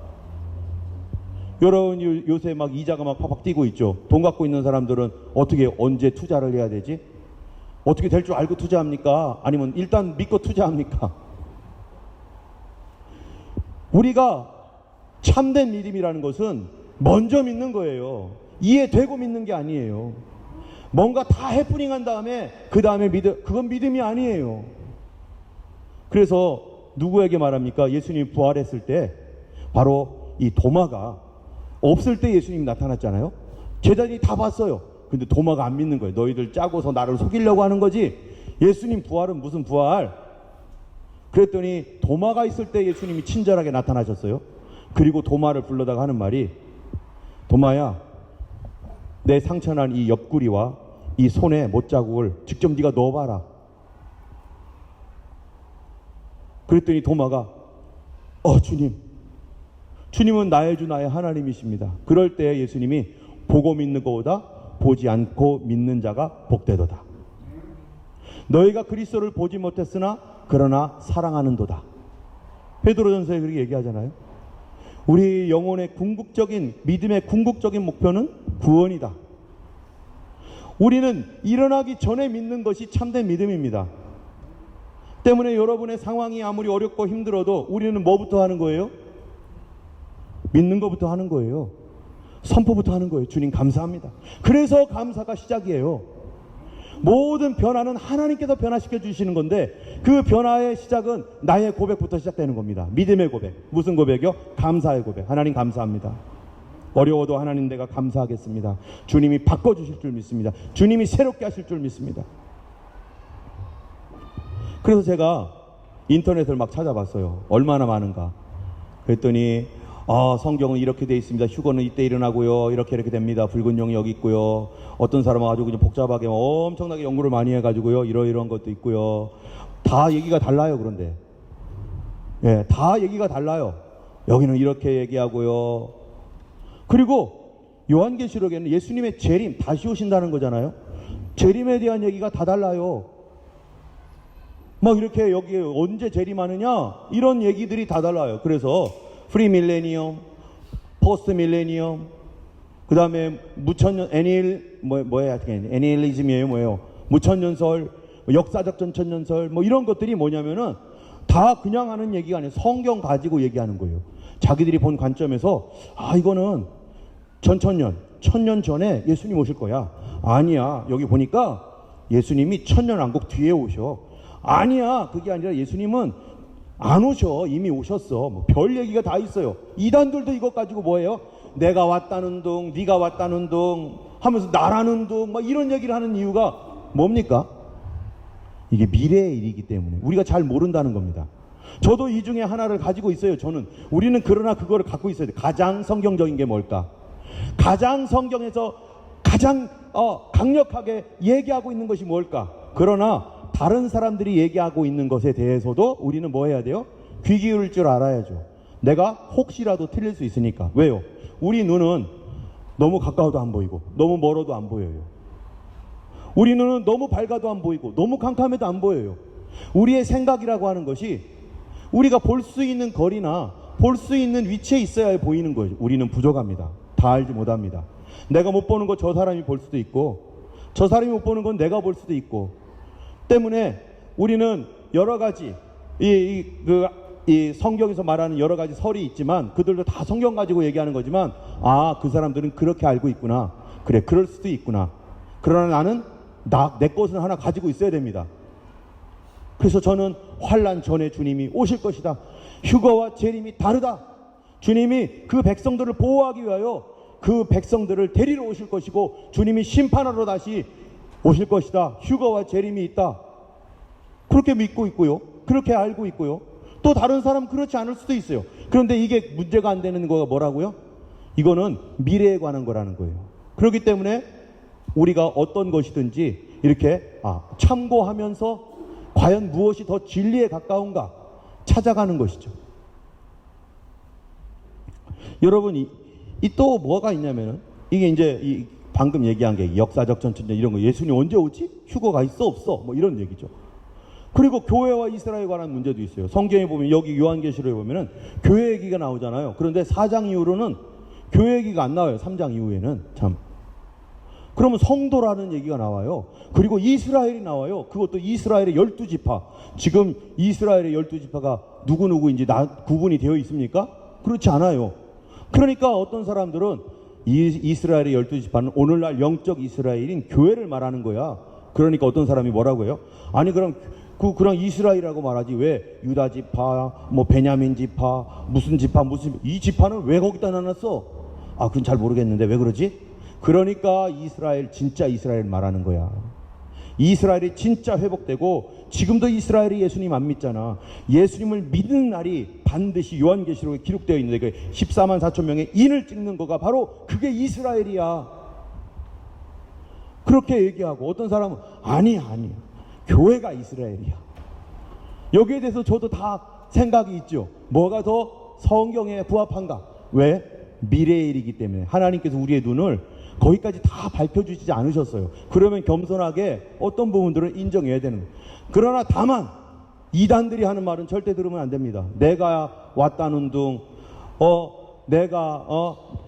여러분, 요새 막 이자가 막 팍팍 뛰고 있죠. 돈 갖고 있는 사람들은 어떻게, 언제 투자를 해야 되지? 어떻게 될 줄 알고 투자합니까? 아니면 일단 믿고 투자합니까? 우리가 참된 믿음이라는 것은 먼저 믿는 거예요. 이해되고 믿는 게 아니에요. 뭔가 다 해프닝한 다음에 그 다음에 그건 믿음이 아니에요. 그래서 누구에게 말합니까? 예수님이 부활했을 때 바로 이 도마가 없을 때 예수님이 나타났잖아요. 제자들이 다 봤어요. 근데 도마가 안 믿는 거예요. 너희들 짜고서 나를 속이려고 하는 거지. 예수님 부활은 무슨 부활? 그랬더니 도마가 있을 때 예수님이 친절하게 나타나셨어요. 그리고 도마를 불러다가 하는 말이, 도마야, 내 상처난 이 옆구리와 이 손에 못자국을 직접 네가 넣어봐라. 그랬더니 도마가, 주님은 나의 주 나의 하나님이십니다. 그럴 때 예수님이 보고 믿는 것보다 보지 않고 믿는 자가 복되도다. 너희가 그리스도를 보지 못했으나 그러나 사랑하는도다. 베드로전서에 그렇게 얘기하잖아요. 우리 영혼의 궁극적인, 믿음의 궁극적인 목표는 구원이다. 우리는 일어나기 전에 믿는 것이 참된 믿음입니다. 때문에 여러분의 상황이 아무리 어렵고 힘들어도 우리는 뭐부터 하는 거예요? 믿는 것부터 하는 거예요. 선포부터 하는 거예요. 주님 감사합니다. 그래서 감사가 시작이에요. 모든 변화는 하나님께서 변화시켜 주시는 건데, 그 변화의 시작은 나의 고백부터 시작되는 겁니다. 믿음의 고백. 무슨 고백이요? 감사의 고백. 하나님 감사합니다. 어려워도 하나님 내가 감사하겠습니다. 주님이 바꿔주실 줄 믿습니다. 주님이 새롭게 하실 줄 믿습니다. 그래서 제가 인터넷을 막 찾아봤어요. 얼마나 많은가. 그랬더니 성경은 이렇게 돼 있습니다. 휴거는 이때 일어나고요. 이렇게 됩니다. 붉은 용이 여기 있고요. 어떤 사람은 아주 그냥 복잡하게 엄청나게 연구를 많이 해가지고요. 이런 것도 있고요. 다 얘기가 달라요. 그런데 예, 다 얘기가 달라요. 여기는 이렇게 얘기하고요. 그리고 요한계시록에는 예수님의 재림, 다시 오신다는 거잖아요. 재림에 대한 얘기가 다 달라요. 막 이렇게 여기 언제 재림하느냐 이런 얘기들이 다 달라요. 그래서 프리 밀레니엄, 포스트 밀레니엄, 그 다음에 무천년 애니엘리즘이에요. 뭐예요? 무천년설, 역사적 전천년설, 뭐 이런 것들이 뭐냐면은 다 그냥 하는 얘기가 아니에요. 성경 가지고 얘기하는 거예요. 자기들이 본 관점에서 이거는 천년 전에 예수님 오실 거야. 아니야. 여기 보니까 예수님이 천년왕국 뒤에 오셔. 아니야. 그게 아니라 예수님은 안 오셔. 이미 오셨어. 뭐 별 얘기가 다 있어요. 이단들도 이것 가지고 뭐예요? 내가 왔다는 둥, 네가 왔다는 둥 하면서 나라는 둥 막 이런 얘기를 하는 이유가 뭡니까? 이게 미래의 일이기 때문에 우리가 잘 모른다는 겁니다. 저도 이 중에 하나를 가지고 있어요. 우리는 그러나 그거를 갖고 있어야 돼. 가장 성경적인 게 뭘까? 가장 성경에서 가장 강력하게 얘기하고 있는 것이 뭘까? 그러나 다른 사람들이 얘기하고 있는 것에 대해서도 우리는 뭐 해야 돼요? 귀 기울일 줄 알아야죠. 내가 혹시라도 틀릴 수 있으니까. 왜요? 우리 눈은 너무 가까워도 안 보이고 너무 멀어도 안 보여요. 우리 눈은 너무 밝아도 안 보이고 너무 캄캄해도 안 보여요. 우리의 생각이라고 하는 것이 우리가 볼 수 있는 거리나 볼 수 있는 위치에 있어야 보이는 거예요. 우리는 부족합니다. 다 알지 못합니다. 내가 못 보는 거 저 사람이 볼 수도 있고 저 사람이 못 보는 건 내가 볼 수도 있고 때문에 우리는 여러 가지 이 성경에서 말하는 여러 가지 설이 있지만 그들도 다 성경 가지고 얘기하는 거지만 그 사람들은 그렇게 알고 있구나. 그래, 그럴 수도 있구나. 그러나 나는 내 것은 하나 가지고 있어야 됩니다. 그래서 저는 환난 전에 주님이 오실 것이다. 휴거와 재림이 다르다. 주님이 그 백성들을 보호하기 위하여 그 백성들을 데리러 오실 것이고 주님이 심판하러 다시 오실 것이다. 휴거와 재림이 있다. 그렇게 믿고 있고요. 그렇게 알고 있고요. 또 다른 사람 그렇지 않을 수도 있어요. 그런데 이게 문제가 안 되는 거가 뭐라고요? 이거는 미래에 관한 거라는 거예요. 그렇기 때문에 우리가 어떤 것이든지 이렇게 참고하면서 과연 무엇이 더 진리에 가까운가 찾아가는 것이죠. 여러분 이 또 뭐가 있냐면은 이게 이제 방금 얘기한 게 역사적 전천년 이런 거 예수님 언제 오지? 휴거가 있어 없어? 뭐 이런 얘기죠. 그리고 교회와 이스라엘에 관한 문제도 있어요. 성경에 보면 여기 요한계시록에 보면은 교회 얘기가 나오잖아요. 그런데 4장 이후로는 교회 얘기가 안 나와요. 3장 이후에는 참. 그러면 성도라는 얘기가 나와요. 그리고 이스라엘이 나와요. 그것도 이스라엘의 12지파. 지금 이스라엘의 12지파가 누구누구인지 구분이 되어 있습니까? 그렇지 않아요. 그러니까 어떤 사람들은 이스라엘의 12지파는 오늘날 영적 이스라엘인 교회를 말하는 거야. 그러니까 어떤 사람이 뭐라고 해요? 아니 그럼 이스라엘이라고 말하지 왜 유다 지파, 뭐 베냐민 지파, 무슨 지파, 이 지파는 왜 거기다 놔놨어? 그건 잘 모르겠는데 왜 그러지? 그러니까 진짜 이스라엘 말하는 거야. 이스라엘이 진짜 회복되고 지금도 이스라엘이 예수님 안 믿잖아. 예수님을 믿는 날이 반드시 요한계시록에 기록되어 있는데 14만 4천 명의 인을 찍는 거가 바로 그게 이스라엘이야. 그렇게 얘기하고 어떤 사람은 아니야. 교회가 이스라엘이야. 여기에 대해서 저도 다 생각이 있죠. 뭐가 더 성경에 부합한가? 왜? 미래의 일이기 때문에 하나님께서 우리의 눈을 거기까지 다 밝혀주시지 않으셨어요. 그러면 겸손하게 어떤 부분들을 인정해야 되는 거예요. 그러나 다만 이단들이 하는 말은 절대 들으면 안 됩니다. 내가 왔다는 둥, 내가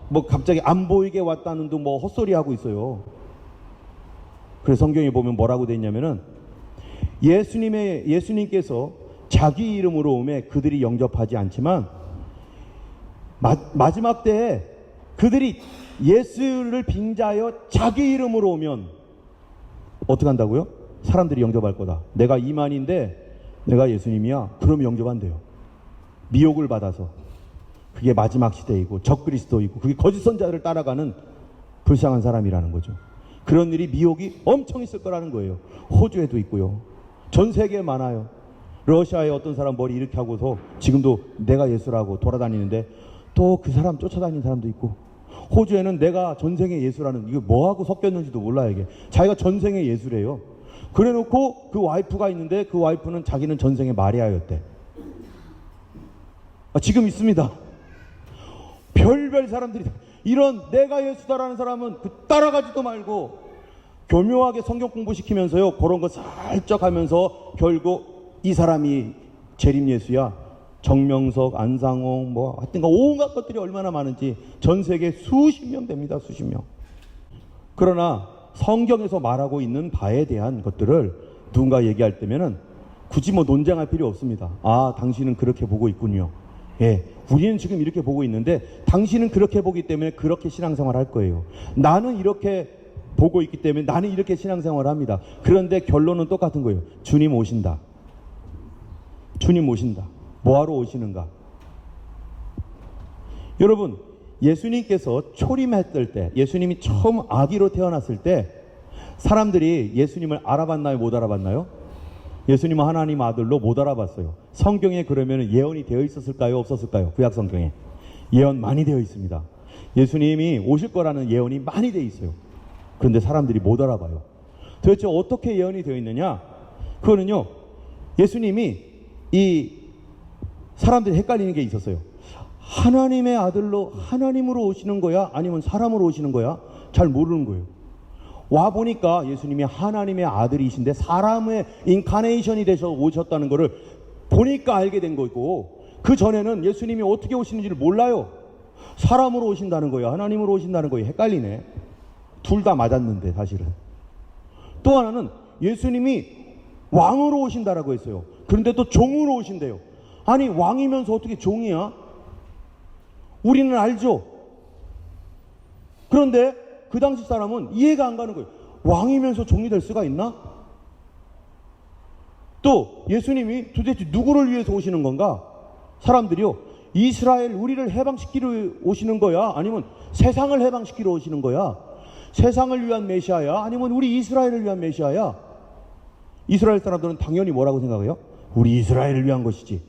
뭐 갑자기 안 보이게 왔다는 둥 뭐 헛소리 하고 있어요. 그래서 성경에 보면 뭐라고 돼 있냐면은 예수님께서 자기 이름으로 오매 그들이 영접하지 않지만 마지막 때에 그들이 예수를 빙자하여 자기 이름으로 오면 어떻게 한다고요? 사람들이 영접할 거다. 내가 이만인데 내가 예수님이야. 그러면 영접한대요. 미혹을 받아서. 그게 마지막 시대이고 적그리스도이고 그게 거짓 선자를 따라가는 불쌍한 사람이라는 거죠. 그런 일이 미혹이 엄청 있을 거라는 거예요. 호주에도 있고요. 전 세계에 많아요. 러시아에 어떤 사람 머리 이렇게 하고서 지금도 내가 예수라고 돌아다니는데 또 그 사람 쫓아다니는 사람도 있고, 호주에는 내가 전생의 예수라는, 이거 뭐하고 섞였는지도 몰라. 이게 자기가 전생의 예수래요. 그래 놓고 그 와이프가 있는데 그 와이프는 자기는 전생의 마리아였대. 지금 있습니다. 별별 사람들이. 이런 내가 예수다라는 사람은 따라가지도 말고 교묘하게 성경 공부시키면서요, 그런 거 살짝 하면서 결국 이 사람이 재림 예수야, 정명석, 안상홍, 뭐 하여튼 온갖 것들이 얼마나 많은지 전 세계 수십 명 됩니다. 수십 명. 그러나 성경에서 말하고 있는 바에 대한 것들을 누군가 얘기할 때면은 굳이 뭐 논쟁할 필요 없습니다. 아, 당신은 그렇게 보고 있군요. 예, 우리는 지금 이렇게 보고 있는데 당신은 그렇게 보기 때문에 그렇게 신앙생활 할 거예요. 나는 이렇게 보고 있기 때문에 나는 이렇게 신앙생활을 합니다. 그런데 결론은 똑같은 거예요. 주님 오신다. 주님 오신다. 뭐하러 오시는가? 여러분, 예수님께서 초림했을 때, 예수님이 처음 아기로 태어났을 때 사람들이 예수님을 알아봤나요? 못 알아봤나요? 예수님은 하나님 아들로 못 알아봤어요. 성경에 그러면 예언이 되어 있었을까요? 없었을까요? 구약 성경에 예언 많이 되어 있습니다. 예수님이 오실 거라는 예언이 많이 되어 있어요. 그런데 사람들이 못 알아봐요. 도대체 어떻게 예언이 되어 있느냐? 그거는요, 예수님이 이 사람들이 헷갈리는 게 있었어요. 하나님의 아들로, 하나님으로 오시는 거야? 아니면 사람으로 오시는 거야? 잘 모르는 거예요. 와 보니까 예수님이 하나님의 아들이신데 사람의 인카네이션이 되셔 오셨다는 거를 보니까 알게 된 거고, 그 전에는 예수님이 어떻게 오시는지를 몰라요. 사람으로 오신다는 거예요, 하나님으로 오신다는 거예요. 헷갈리네. 둘 다 맞았는데 사실은. 또 하나는 예수님이 왕으로 오신다라고 했어요. 그런데 또 종으로 오신대요. 아니, 왕이면서 어떻게 종이야? 우리는 알죠. 그런데 그 당시 사람은 이해가 안 가는 거예요. 왕이면서 종이 될 수가 있나? 또 예수님이 도대체 누구를 위해서 오시는 건가? 사람들이요, 이스라엘 우리를 해방시키러 오시는 거야? 아니면 세상을 해방시키러 오시는 거야? 세상을 위한 메시아야? 아니면 우리 이스라엘을 위한 메시아야? 이스라엘 사람들은 당연히 뭐라고 생각해요? 우리 이스라엘을 위한 것이지.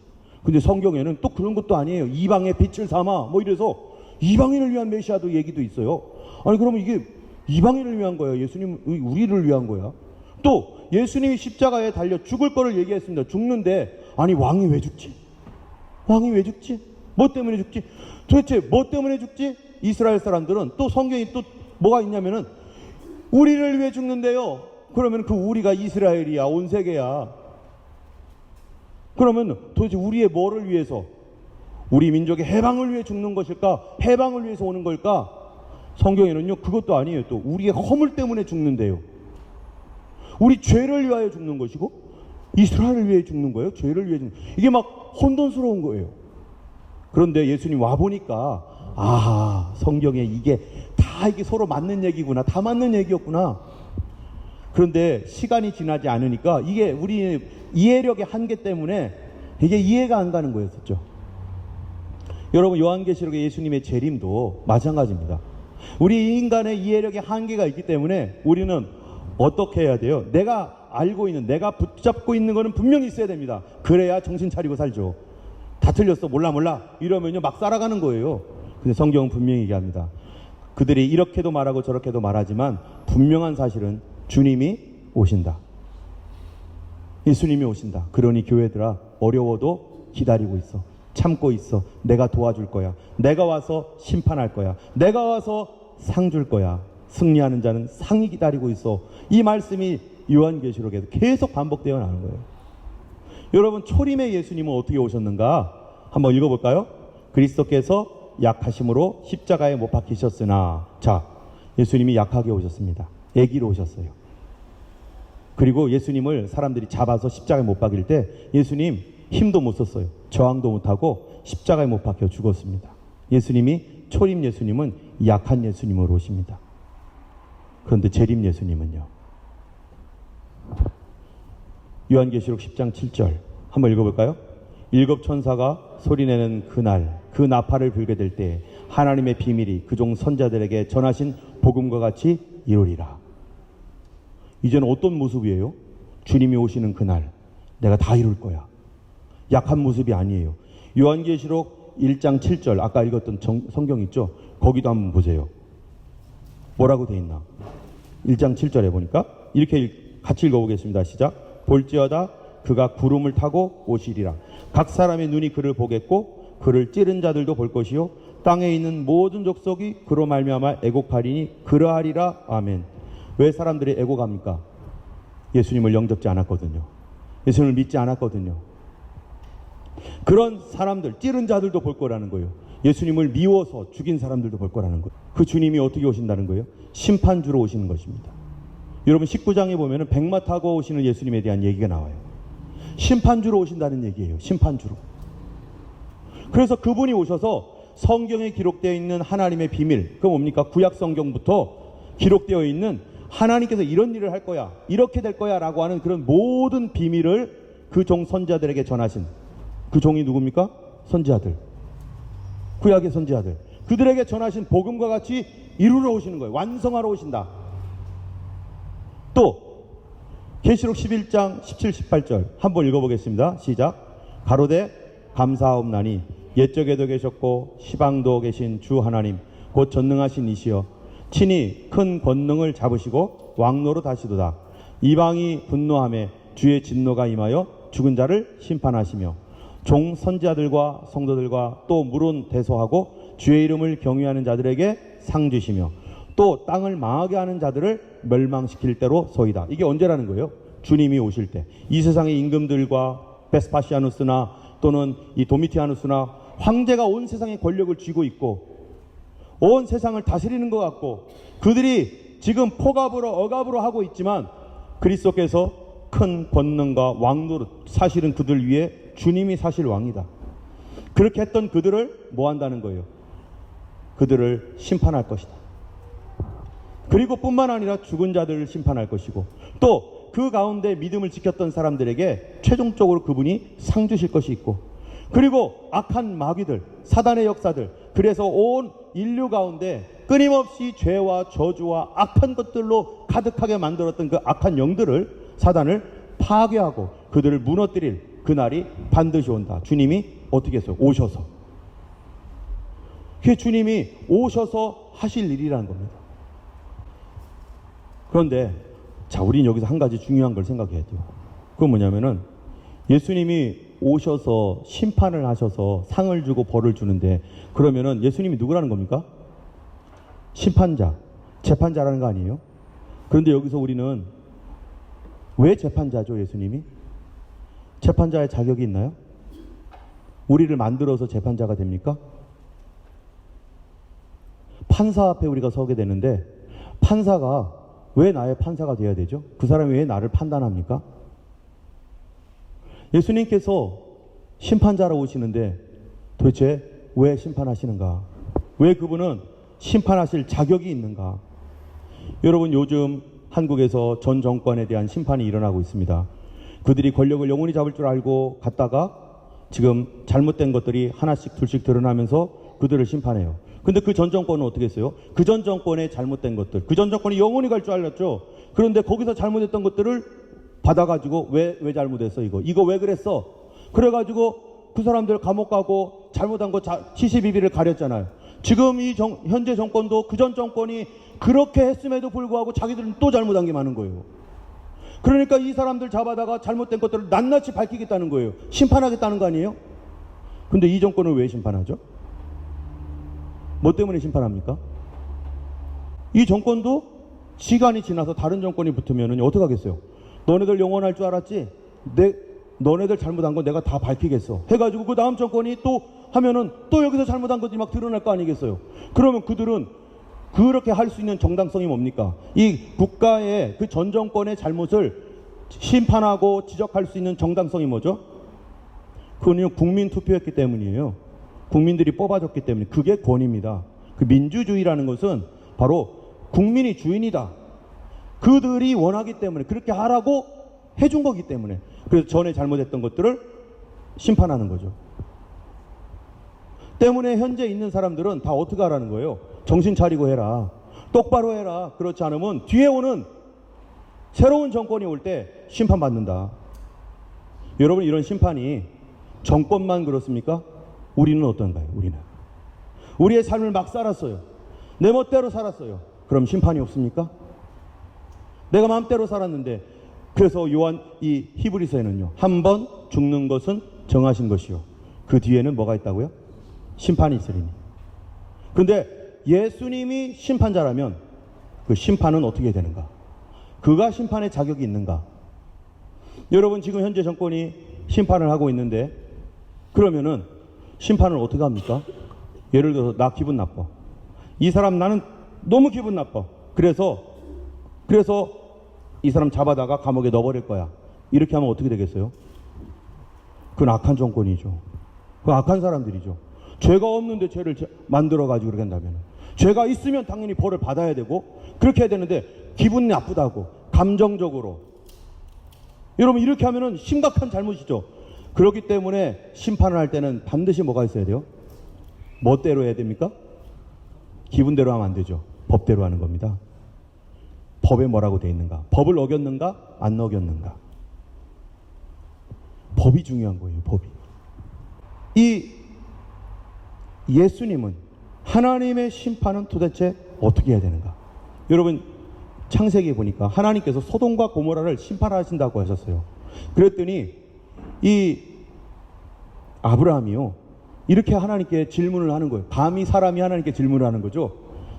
근데 성경에는 또 그런 것도 아니에요. 이방의 빛을 삼아 뭐 이래서 이방인을 위한 메시아도 얘기도 있어요. 아니, 그러면 이게 이방인을 위한 거야? 예수님 우리를 위한 거야? 또 예수님이 십자가에 달려 죽을 거를 얘기했습니다. 죽는데, 아니, 왕이 왜 죽지? 왕이 왜 죽지? 뭐 때문에 죽지? 도대체 뭐 때문에 죽지? 이스라엘 사람들은 또 성경이 또 뭐가 있냐면은 우리를 위해 죽는데요. 그러면 그 우리가 이스라엘이야, 온 세계야. 그러면 도대체 우리의 뭐를 위해서, 우리 민족의 해방을 위해 죽는 것일까? 해방을 위해서 오는 걸까? 성경에는요, 그것도 아니에요. 또 우리의 허물 때문에 죽는데요. 우리 죄를 위하여 죽는 것이고 이스라엘을 위해 죽는 거예요. 죄를 위해 죽는, 이게 막 혼돈스러운 거예요. 그런데 예수님 와 보니까, 아, 성경에 이게 다 이게 서로 맞는 얘기구나, 다 맞는 얘기였구나. 그런데 시간이 지나지 않으니까 이게 우리 이해력의 한계 때문에 이게 이해가 안 가는 거였었죠. 여러분, 요한계시록의 예수님의 재림도 마찬가지입니다. 우리 인간의 이해력의 한계가 있기 때문에 우리는 어떻게 해야 돼요? 내가 알고 있는, 내가 붙잡고 있는 거는 분명히 있어야 됩니다. 그래야 정신 차리고 살죠. 다 틀렸어, 몰라 이러면요 막 살아가는 거예요. 근데 성경은 분명히 얘기합니다. 그들이 이렇게도 말하고 저렇게도 말하지만 분명한 사실은 주님이 오신다. 예수님이 오신다. 그러니 교회들아, 어려워도 기다리고 있어. 참고 있어. 내가 도와줄 거야. 내가 와서 심판할 거야. 내가 와서 상 줄 거야. 승리하는 자는 상이 기다리고 있어. 이 말씀이 요한계시록에서 계속 반복되어 나오는 거예요. 여러분, 초림의 예수님은 어떻게 오셨는가? 한번 읽어볼까요? 그리스도께서 약하심으로 십자가에 못 박히셨으나. 자, 예수님이 약하게 오셨습니다. 아기로 오셨어요. 그리고 예수님을 사람들이 잡아서 십자가에 못 박일 때 예수님 힘도 못 썼어요. 저항도 못하고 십자가에 못 박혀 죽었습니다. 예수님이, 초림 예수님은 약한 예수님으로 오십니다. 그런데 재림 예수님은요, 요한계시록 10장 7절 한번 읽어볼까요? 일곱 천사가 소리내는 그날, 그 나팔을 불게 될 때 하나님의 비밀이 그종 선자들에게 전하신 복음과 같이 이루리라. 이제는 어떤 모습이에요? 주님이 오시는 그날 내가 다 이룰 거야. 약한 모습이 아니에요. 요한계시록 1장 7절 아까 읽었던 성경 있죠? 거기도 한번 보세요. 뭐라고 돼 있나? 1장 7절에 보니까 이렇게 같이 읽어보겠습니다. 시작. 볼지어다 그가 구름을 타고 오시리라. 각 사람의 눈이 그를 보겠고 그를 찌른 자들도 볼 것이요 땅에 있는 모든 족속이 그로 말미암아 애곡하리니 그러하리라. 아멘. 왜 사람들이 애곡합니까? 예수님을 영접지 않았거든요. 예수님을 믿지 않았거든요. 그런 사람들, 찌른 자들도 볼 거라는 거예요. 예수님을 미워서 죽인 사람들도 볼 거라는 거예요. 그 주님이 어떻게 오신다는 거예요? 심판주로 오시는 것입니다. 여러분 19장에 보면은 백마 타고 오시는 예수님에 대한 얘기가 나와요. 심판주로 오신다는 얘기예요. 심판주로. 그래서 그분이 오셔서 성경에 기록되어 있는 하나님의 비밀, 그 뭡니까? 구약 성경부터 기록되어 있는 하나님께서 이런 일을 할 거야, 이렇게 될 거야 라고 하는 그런 모든 비밀을 그 종 선지자들에게 전하신 그 종이 누굽니까? 선지자들. 구약의 선지자들. 그들에게 전하신 복음과 같이 이루러 오시는 거예요. 완성하러 오신다. 또 계시록 11장 17, 18절 한번 읽어보겠습니다. 시작. 가로되 감사하옵나니 옛적에도 계셨고 시방도 계신 주 하나님 곧 전능하신 이시여 친히 큰 권능을 잡으시고 왕노로 다시도다. 이방이 분노하며 주의 진노가 임하여 죽은 자를 심판하시며 종 선지자들과 성도들과 또 물은 대소하고 주의 이름을 경외하는 자들에게 상 주시며 또 땅을 망하게 하는 자들을 멸망시킬 때로 서이다. 이게 언제라는 거예요? 주님이 오실 때. 이 세상의 임금들과 베스파시아누스나 또는 이 도미티아누스나 황제가 온 세상의 권력을 쥐고 있고 온 세상을 다스리는 것 같고 그들이 지금 포갑으로 억압으로 하고 있지만 그리스도께서 큰 권능과 왕노릇, 사실은 그들 위에 주님이 사실 왕이다. 그렇게 했던 그들을 뭐 한다는 거예요? 그들을 심판할 것이다. 그리고 뿐만 아니라 죽은 자들을 심판할 것이고 또 그 가운데 믿음을 지켰던 사람들에게 최종적으로 그분이 상 주실 것이 있고 그리고 악한 마귀들, 사단의 역사들, 그래서 온 인류 가운데 끊임없이 죄와 저주와 악한 것들로 가득하게 만들었던 그 악한 영들을, 사단을 파괴하고 그들을 무너뜨릴 그날이 반드시 온다. 주님이 어떻게 했어요? 오셔서. 그게 주님이 오셔서 하실 일이라는 겁니다. 그런데 자, 우린 여기서 한 가지 중요한 걸 생각해야 돼요. 그건 뭐냐면은 예수님이 오셔서 심판을 하셔서 상을 주고 벌을 주는데 그러면은 예수님이 누구라는 겁니까? 심판자, 재판자라는 거 아니에요? 그런데 여기서 우리는 왜 재판자죠, 예수님이? 재판자의 자격이 있나요? 우리를 만들어서 재판자가 됩니까? 판사 앞에 우리가 서게 되는데 판사가 왜 나의 판사가 되어야 되죠? 그 사람이 왜 나를 판단합니까? 예수님께서 심판자로 오시는데 도대체 왜 심판하시는가? 왜 그분은 심판하실 자격이 있는가? 여러분 요즘 한국에서 전 정권에 대한 심판이 일어나고 있습니다. 그들이 권력을 영원히 잡을 줄 알고 갔다가 지금 잘못된 것들이 하나씩 둘씩 드러나면서 그들을 심판해요. 근데 그 전 정권은 어떻게 했어요? 그 전 정권의 잘못된 것들, 그 전 정권이 영원히 갈 줄 알았죠. 그런데 거기서 잘못했던 것들을 받아가지고 왜 잘못했어 이거 왜 그랬어? 그래가지고 그 사람들 감옥 가고 잘못한 거 시시비비를 가렸잖아요. 지금 이 현재 정권도 그 전 정권이 그렇게 했음에도 불구하고 자기들은 또 잘못한 게 많은 거예요. 그러니까 이 사람들 잡아다가 잘못된 것들을 낱낱이 밝히겠다는 거예요. 심판하겠다는 거 아니에요? 근데 이 정권을 왜 심판하죠? 뭐 때문에 심판합니까? 이 정권도 시간이 지나서 다른 정권이 붙으면 어떻게 하겠어요? 너네들 영원할 줄 알았지? 너네들 잘못한 거 내가 다 밝히겠어. 해가지고 그 다음 정권이 또 하면은 또 여기서 잘못한 것들이 막 드러날 거 아니겠어요? 그러면 그들은 그렇게 할 수 있는 정당성이 뭡니까? 이 국가의 그 전 정권의 잘못을 심판하고 지적할 수 있는 정당성이 뭐죠? 그거는 국민 투표였기 때문이에요. 국민들이 뽑아줬기 때문에 그게 권위입니다. 그 민주주의라는 것은 바로 국민이 주인이다. 그들이 원하기 때문에 그렇게 하라고 해준 거기 때문에 그래서 전에 잘못했던 것들을 심판하는 거죠. 때문에 현재 있는 사람들은 다 어떻게 하라는 거예요? 정신 차리고 해라. 똑바로 해라. 그렇지 않으면 뒤에 오는 새로운 정권이 올 때 심판받는다. 여러분 이런 심판이 정권만 그렇습니까? 우리는 어떤가요? 우리의 삶을 막 살았어요. 내 멋대로 살았어요. 그럼 심판이 없습니까? 내가 마음대로 살았는데, 그래서 이 히브리서에는요, 한 번 죽는 것은 정하신 것이요, 그 뒤에는 뭐가 있다고요? 심판이 있으리니. 그런데 예수님이 심판자라면 그 심판은 어떻게 되는가? 그가 심판의 자격이 있는가? 여러분, 지금 현재 정권이 심판을 하고 있는데, 그러면은 심판을 어떻게 합니까? 예를 들어서 나 기분 나빠. 이 사람 나는 너무 기분 나빠. 그래서 이 사람 잡아다가 감옥에 넣어버릴 거야. 이렇게 하면 어떻게 되겠어요? 그건 악한 정권이죠. 그건 악한 사람들이죠. 죄가 없는데 죄를 만들어가지고 그렇게 한다면, 죄가 있으면 당연히 벌을 받아야 되고 그렇게 해야 되는데 기분 나쁘다고 감정적으로, 여러분 이렇게 하면은 심각한 잘못이죠. 그렇기 때문에 심판을 할 때는 반드시 뭐가 있어야 돼요? 멋대로 해야 됩니까? 기분대로 하면 안 되죠. 법대로 하는 겁니다. 법에 뭐라고 돼 있는가? 법을 어겼는가? 안 어겼는가? 법이 중요한 거예요. 법이. 이 예수님은, 하나님의 심판은 도대체 어떻게 해야 되는가? 여러분, 창세기에 보니까 하나님께서 소돔과 고모라를 심판하신다고 하셨어요. 그랬더니 이 아브라함이요, 이렇게 하나님께 질문을 하는 거예요. 감히 사람이 하나님께 질문을 하는 거죠.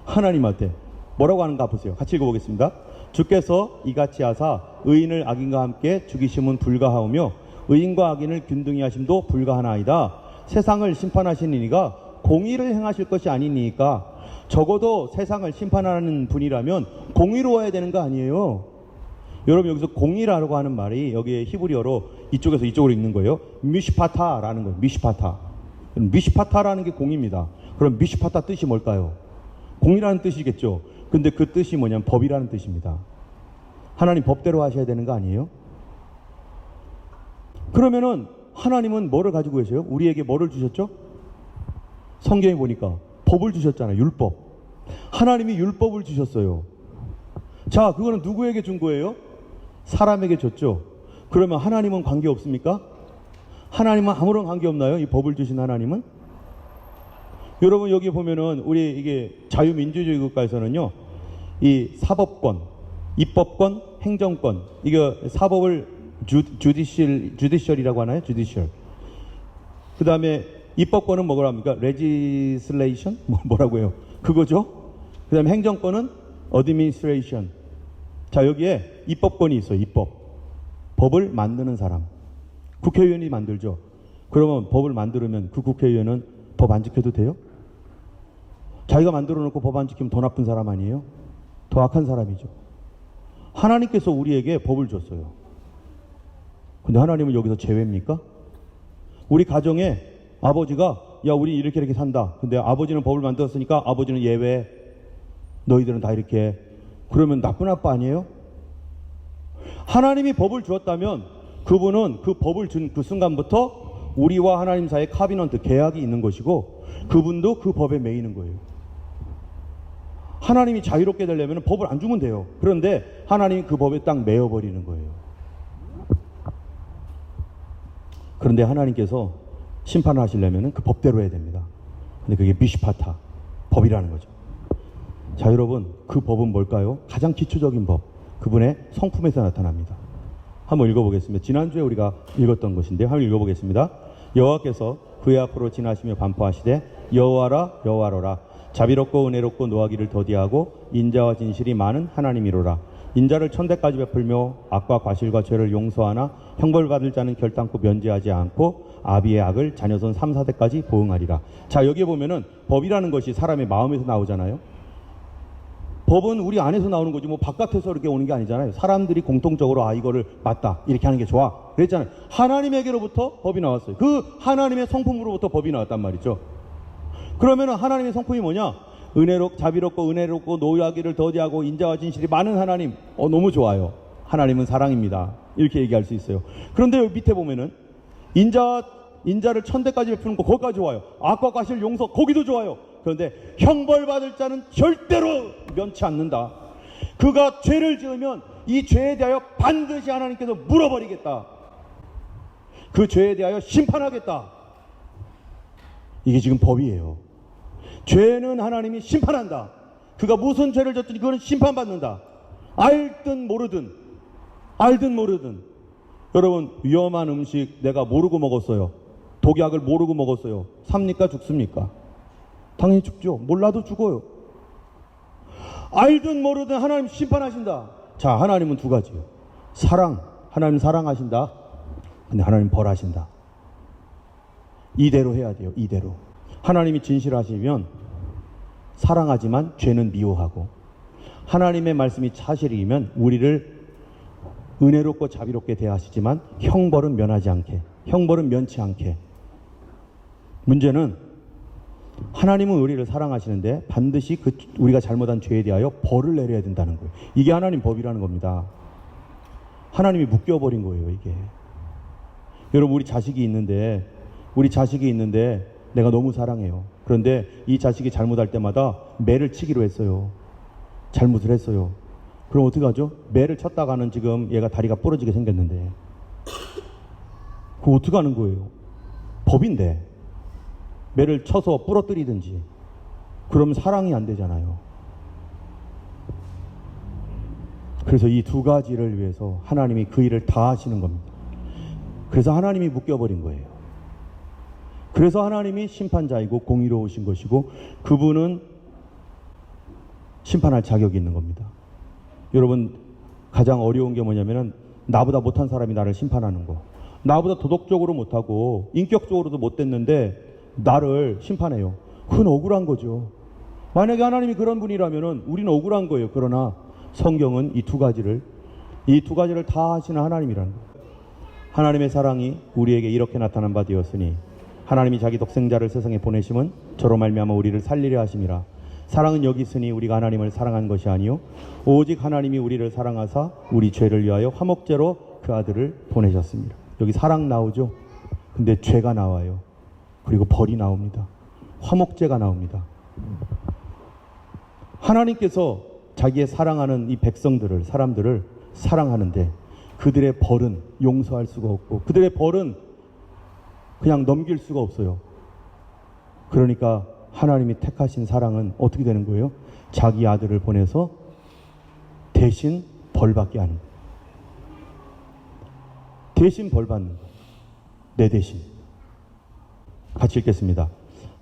하나님한테 뭐라고 하는가 보세요. 같이 읽어보겠습니다. 주께서 이같이 하사 의인을 악인과 함께 죽이심은 불가하오며 의인과 악인을 균등히 하심도 불가하나이다. 세상을 심판하시는 이가 공의를 행하실 것이 아니니까. 적어도 세상을 심판하는 분이라면 공의로워야 되는 거 아니에요? 여러분, 여기서 공의라고 하는 말이 여기에 히브리어로 이쪽에서 이쪽으로 읽는 거예요. 미시파타라는 거예요. 미시파타라는 게 공의입니다. 그럼 미시파타 뜻이 뭘까요? 공의라는 뜻이겠죠. 근데 그 뜻이 뭐냐면 법이라는 뜻입니다. 하나님 법대로 하셔야 되는 거 아니에요? 그러면은 하나님은 뭐를 가지고 계세요? 우리에게 뭐를 주셨죠? 성경에 보니까 법을 주셨잖아요. 율법. 하나님이 율법을 주셨어요. 자, 그거는 누구에게 준 거예요? 사람에게 줬죠. 그러면 하나님은 관계 없습니까? 하나님은 아무런 관계 없나요? 이 법을 주신 하나님은? 여러분, 여기 보면은 우리 이게 자유민주주의 국가에서는요, 이 사법권, 입법권, 행정권, 이거 사법을 주디셜이라고 하나요? 주디셜. 그 다음에 입법권은 뭐라고 합니까? 레지슬레이션? 뭐라고 해요? 그거죠? 그 다음에 행정권은 어드미니스트레이션. 자, 여기에 입법권이 있어요. 입법. 법을 만드는 사람. 국회의원이 만들죠. 그러면 법을 만들면 그 국회의원은 법 안 지켜도 돼요? 자기가 만들어 놓고 법 안 지키면 더 나쁜 사람 아니에요? 더 악한 사람이죠. 하나님께서 우리에게 법을 줬어요. 근데 하나님은 여기서 제외입니까? 우리 가정에 아버지가, 야, 우리 이렇게 산다. 근데 아버지는 법을 만들었으니까 아버지는 예외. 너희들은 다 이렇게. 그러면 나쁜 아빠 아니에요? 하나님이 법을 주었다면 그분은 그 법을 준 그 순간부터 우리와 하나님 사이에 카비넌트, 계약이 있는 것이고, 그분도 그 법에 매이는 거예요. 하나님이 자유롭게 되려면 법을 안 주면 돼요. 그런데 하나님이 그 법에 딱 매여버리는 거예요. 그런데 하나님께서 심판을 하시려면 그 법대로 해야 됩니다. 근데 그게 미시파타, 법이라는 거죠. 자, 여러분, 그 법은 뭘까요? 가장 기초적인 법, 그분의 성품에서 나타납니다. 한번 읽어보겠습니다. 지난주에 우리가 읽었던 것인데 한번 읽어보겠습니다. 여호와께서 그의 앞으로 지나시며 반포하시되 여호와라 여호와로라, 자비롭고 은혜롭고 노하기를 더디하고 인자와 진실이 많은 하나님이로라. 인자를 천대까지 베풀며 악과 과실과 죄를 용서하나 형벌받을 자는 결단코 면제하지 않고 아비의 악을 자녀손 3, 4대까지 보응하리라. 자, 여기에 보면은 법이라는 것이 사람의 마음에서 나오잖아요. 법은 우리 안에서 나오는 거지 뭐 바깥에서 이렇게 오는 게 아니잖아요. 사람들이 공통적으로 이거를 맞다, 이렇게 하는 게 좋아, 그랬잖아요. 하나님에게로부터 법이 나왔어요. 그 하나님의 성품으로부터 법이 나왔단 말이죠. 그러면은 하나님의 성품이 뭐냐? 자비롭고 은혜롭고 노하기를 더디하고 인자와 진실이 많은 하나님. 너무 좋아요. 하나님은 사랑입니다. 이렇게 얘기할 수 있어요. 그런데 여기 밑에 보면은 인자를 천대까지 베푸는 거, 거기까지 좋아요. 악과 과실 용서, 거기도 좋아요. 그런데 형벌받을 자는 절대로 면치 않는다. 그가 죄를 지으면 이 죄에 대하여 반드시 하나님께서 물어버리겠다. 그 죄에 대하여 심판하겠다. 이게 지금 법이에요. 죄는 하나님이 심판한다. 그가 무슨 죄를 졌든지 그거는 심판받는다. 알든 모르든. 여러분, 위험한 음식 내가 모르고 먹었어요. 독약을 모르고 먹었어요. 삽니까? 죽습니까? 당연히 죽죠. 몰라도 죽어요. 알든 모르든 하나님 심판하신다. 자, 하나님은 두 가지예요. 사랑, 하나님 사랑하신다. 근데 하나님 벌하신다. 이대로 해야 돼요. 이대로. 하나님이 진실하시면 사랑하지만 죄는 미워하고, 하나님의 말씀이 사실이면 우리를 은혜롭고 자비롭게 대하시지만 형벌은 면하지 않게, 형벌은 면치 않게. 문제는 하나님은 우리를 사랑하시는데 반드시 우리가 잘못한 죄에 대하여 벌을 내려야 된다는 거예요. 이게 하나님 법이라는 겁니다. 하나님이 묶여버린 거예요, 이게. 여러분, 우리 자식이 있는데 내가 너무 사랑해요. 그런데 이 자식이 잘못할 때마다 매를 치기로 했어요. 잘못을 했어요. 그럼 어떻게 하죠? 매를 쳤다가는 지금 얘가 다리가 부러지게 생겼는데 그거 어떻게 하는 거예요? 법인데 매를 쳐서 부러뜨리든지, 그러면 사랑이 안 되잖아요. 그래서 이 두 가지를 위해서 하나님이 그 일을 다 하시는 겁니다. 그래서 하나님이 묶여버린 거예요. 그래서 하나님이 심판자이고 공의로우신 것이고, 그분은 심판할 자격이 있는 겁니다. 여러분, 가장 어려운 게 뭐냐면은 나보다 못한 사람이 나를 심판하는 거. 나보다 도덕적으로 못하고 인격적으로도 못됐는데 나를 심판해요. 그건 억울한 거죠. 만약에 하나님이 그런 분이라면은 우리는 억울한 거예요. 그러나 성경은 이 두 가지를 다 하시는 하나님이라는 거예요. 하나님의 사랑이 우리에게 이렇게 나타난 바 되었으니 하나님이 자기 독생자를 세상에 보내심은 저로 말미암아 우리를 살리려 하심이라. 사랑은 여기 있으니 우리가 하나님을 사랑한 것이 아니요 오직 하나님이 우리를 사랑하사 우리 죄를 위하여 화목제로 그 아들을 보내셨습니다. 여기 사랑 나오죠. 근데 죄가 나와요. 그리고 벌이 나옵니다. 화목제가 나옵니다. 하나님께서 자기의 사랑하는 이 백성들을, 사람들을 사랑하는데 그들의 벌은 용서할 수가 없고 그들의 벌은 그냥 넘길 수가 없어요. 그러니까 하나님이 택하신 사랑은 어떻게 되는 거예요? 자기 아들을 보내서 대신 벌받게 하는 거예요. 대신 벌받는 거예요. 내 대신. 같이 읽겠습니다.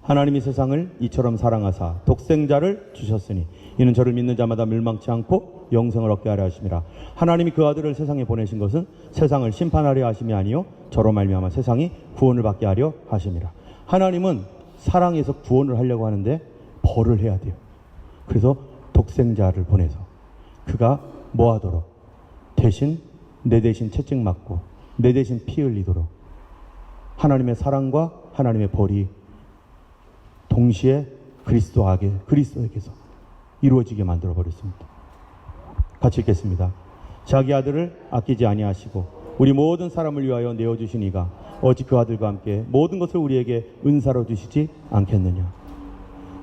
하나님이 세상을 이처럼 사랑하사 독생자를 주셨으니 이는 저를 믿는 자마다 멸망치 않고 영생을 얻게 하려 하심이라. 하나님이 그 아들을 세상에 보내신 것은 세상을 심판하려 하심이 아니요 저로 말미암아 세상이 구원을 받게 하려 하심이라. 하나님은 사랑해서 구원을 하려고 하는데 벌을 해야 돼요. 그래서 독생자를 보내서 그가 뭐 하도록? 내 대신 채찍 맞고 내 대신 피 흘리도록 하나님의 사랑과 하나님의 벌이 동시에 그리스도에게서 이루어지게 만들어 버렸습니다. 같이 읽겠습니다. 자기 아들을 아끼지 아니하시고 우리 모든 사람을 위하여 내어주신 이가 어찌 그 아들과 함께 모든 것을 우리에게 은사로 주시지 않겠느냐.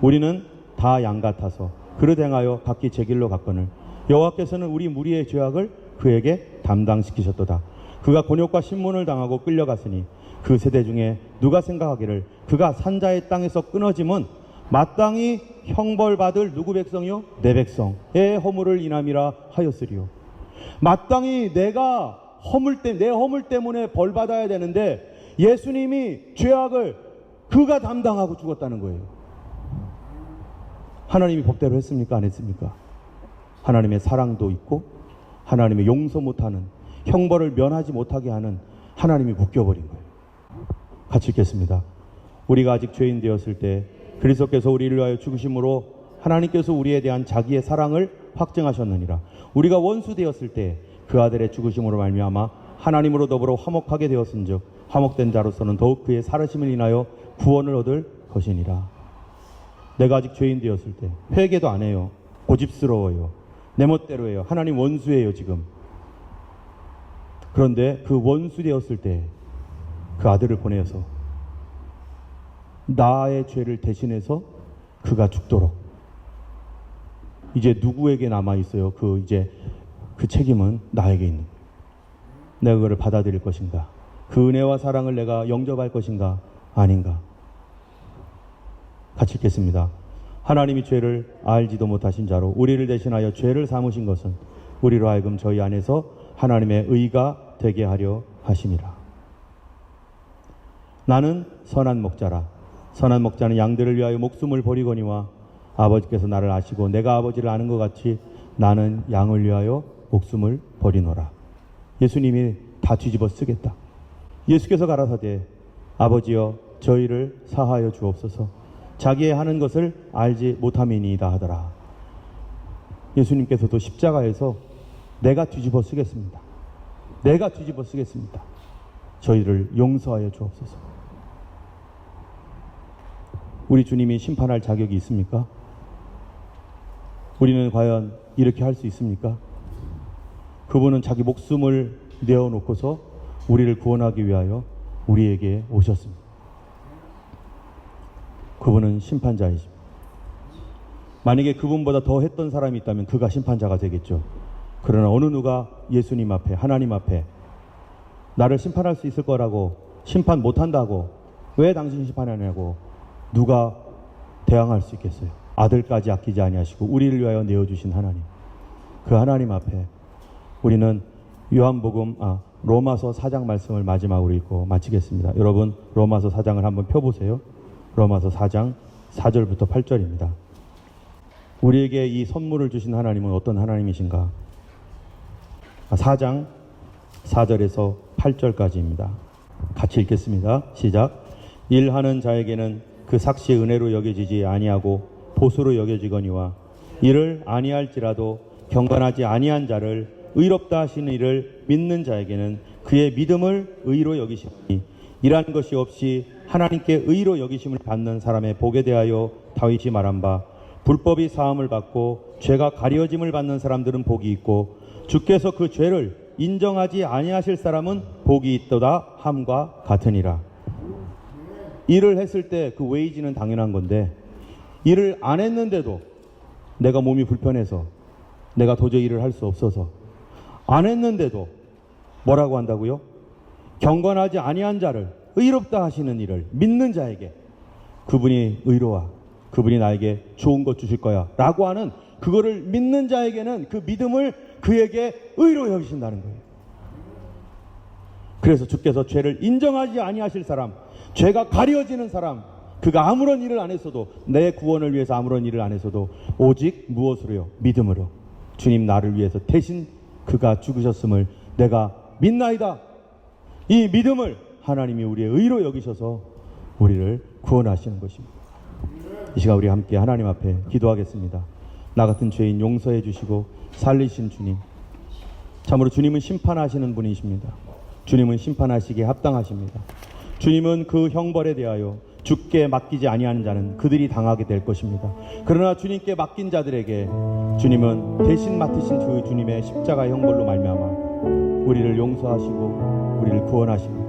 우리는 다 양 같아서 그릇 행하여 각기 제 길로 갔거늘 여호와께서는 우리 무리의 죄악을 그에게 담당시키셨도다. 그가 곤욕과 신문을 당하고 끌려갔으니 그 세대 중에 누가 생각하기를 그가 산자의 땅에서 끊어짐은 마땅히 형벌받을 누구 백성이요? 내 백성의 허물을 인함이라 하였으리요. 마땅히 내 허물 때문에 벌받아야 되는데 예수님이 죄악을 그가 담당하고 죽었다는 거예요. 하나님이 법대로 했습니까? 안 했습니까? 하나님의 사랑도 있고 하나님의 용서 못하는, 형벌을 면하지 못하게 하는 하나님이 묶여버린 거예요. 같이 읽겠습니다. 우리가 아직 죄인 되었을 때 그리스도께서 우리를 위하여 죽으심으로 하나님께서 우리에 대한 자기의 사랑을 확증하셨느니라. 우리가 원수 되었을 때 그 아들의 죽으심으로 말미암아 하나님으로 더불어 화목하게 되었은즉 화목된 자로서는 더욱 그의 살으심을 인하여 구원을 얻을 것이니라. 내가 아직 죄인 되었을 때 회개도 안 해요. 고집스러워요. 내 멋대로 해요. 하나님 원수예요 지금. 그런데 그 원수 되었을 때 그 아들을 보내서 나의 죄를 대신해서 그가 죽도록. 이제 누구에게 남아있어요? 그 책임은 나에게 있는 거예요. 내가 그거를 받아들일 것인가? 그 은혜와 사랑을 내가 영접할 것인가? 아닌가? 같이 읽겠습니다. 하나님이 죄를 알지도 못하신 자로 우리를 대신하여 죄를 삼으신 것은 우리로 하여금 저희 안에서 하나님의 의가 되게 하려 하심이라. 나는 선한 목자라. 선한 목자는 양들을 위하여 목숨을 버리거니와 아버지께서 나를 아시고 내가 아버지를 아는 것 같이 나는 양을 위하여 목숨을 버리노라. 예수님이 다 뒤집어 쓰겠다. 예수께서 가라사대 아버지여 저희를 사하여 주옵소서. 자기의 하는 것을 알지 못함이니이다 하더라. 예수님께서도 십자가에서 내가 뒤집어 쓰겠습니다. 내가 뒤집어 쓰겠습니다. 저희를 용서하여 주옵소서. 우리 주님이 심판할 자격이 있습니까? 우리는 과연 이렇게 할 수 있습니까? 그분은 자기 목숨을 내어놓고서 우리를 구원하기 위하여 우리에게 오셨습니다. 그분은 심판자이십니다. 만약에 그분보다 더 했던 사람이 있다면 그가 심판자가 되겠죠. 그러나 어느 누가 예수님 앞에, 하나님 앞에 나를 심판할 수 있을 거라고, 심판 못한다고, 왜 당신 심판하냐고 누가 대항할 수 있겠어요? 아들까지 아끼지 아니하시고 우리를 위하여 내어주신 하나님, 그 하나님 앞에 우리는 로마서 4장 말씀을 마지막으로 읽고 마치겠습니다. 여러분 로마서 4장을 한번 펴보세요. 로마서 4장 4절부터 8절입니다. 우리에게 이 선물을 주신 하나님은 어떤 하나님이신가? 4장 4절에서 8절까지입니다. 같이 읽겠습니다. 시작. 일하는 자에게는 그 삭시의 은혜로 여겨지지 아니하고 보수로 여겨지거니와 이를 아니할지라도 경건하지 아니한 자를 의롭다 하시는 이를 믿는 자에게는 그의 믿음을 의로 여기시니 이란 것이 없이 하나님께 의로 여기심을 받는 사람의 복에 대하여 다윗이 말한 바 불법이 사함을 받고 죄가 가려짐을 받는 사람들은 복이 있고 주께서 그 죄를 인정하지 아니하실 사람은 복이 있도다 함과 같으니라. 일을 했을 때 그 웨이지는 당연한 건데 일을 안 했는데도 내가 몸이 불편해서 내가 도저히 일을 할 수 없어서 안 했는데도 뭐라고 한다고요? 경건하지 아니한 자를 의롭다 하시는 이를 믿는 자에게 그분이 의로와 그분이 나에게 좋은 것 주실 거야 라고 하는 그거를 믿는 자에게는 그 믿음을 그에게 의로 여기신다는 거예요. 그래서 주께서 죄를 인정하지 아니하실 사람, 죄가 가려지는 사람, 그가 아무런 일을 안 했어도, 내 구원을 위해서 아무런 일을 안 했어도 오직 무엇으로요? 믿음으로 주님 나를 위해서 대신 그가 죽으셨음을 내가 믿나이다. 이 믿음을 하나님이 우리의 의로 여기셔서 우리를 구원하시는 것입니다. 이 시간 우리 함께 하나님 앞에 기도하겠습니다. 나 같은 죄인 용서해 주시고 살리신 주님, 참으로 주님은 심판하시는 분이십니다. 주님은 심판하시기에 합당하십니다. 주님은 그 형벌에 대하여 주께 맡기지 아니하는 자는 그들이 당하게 될 것입니다. 그러나 주님께 맡긴 자들에게 주님은 대신 맡으신 그 주님의 십자가의 형벌로 말미암아 우리를 용서하시고 우리를 구원하십니다.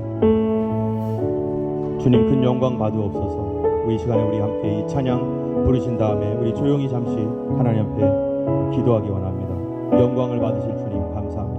주님 큰 영광 받으옵소서. 이 시간에 우리 함께 이 찬양 부르신 다음에 우리 조용히 잠시 하나님 앞에 기도하기 원합니다. 영광을 받으실 주님 감사합니다.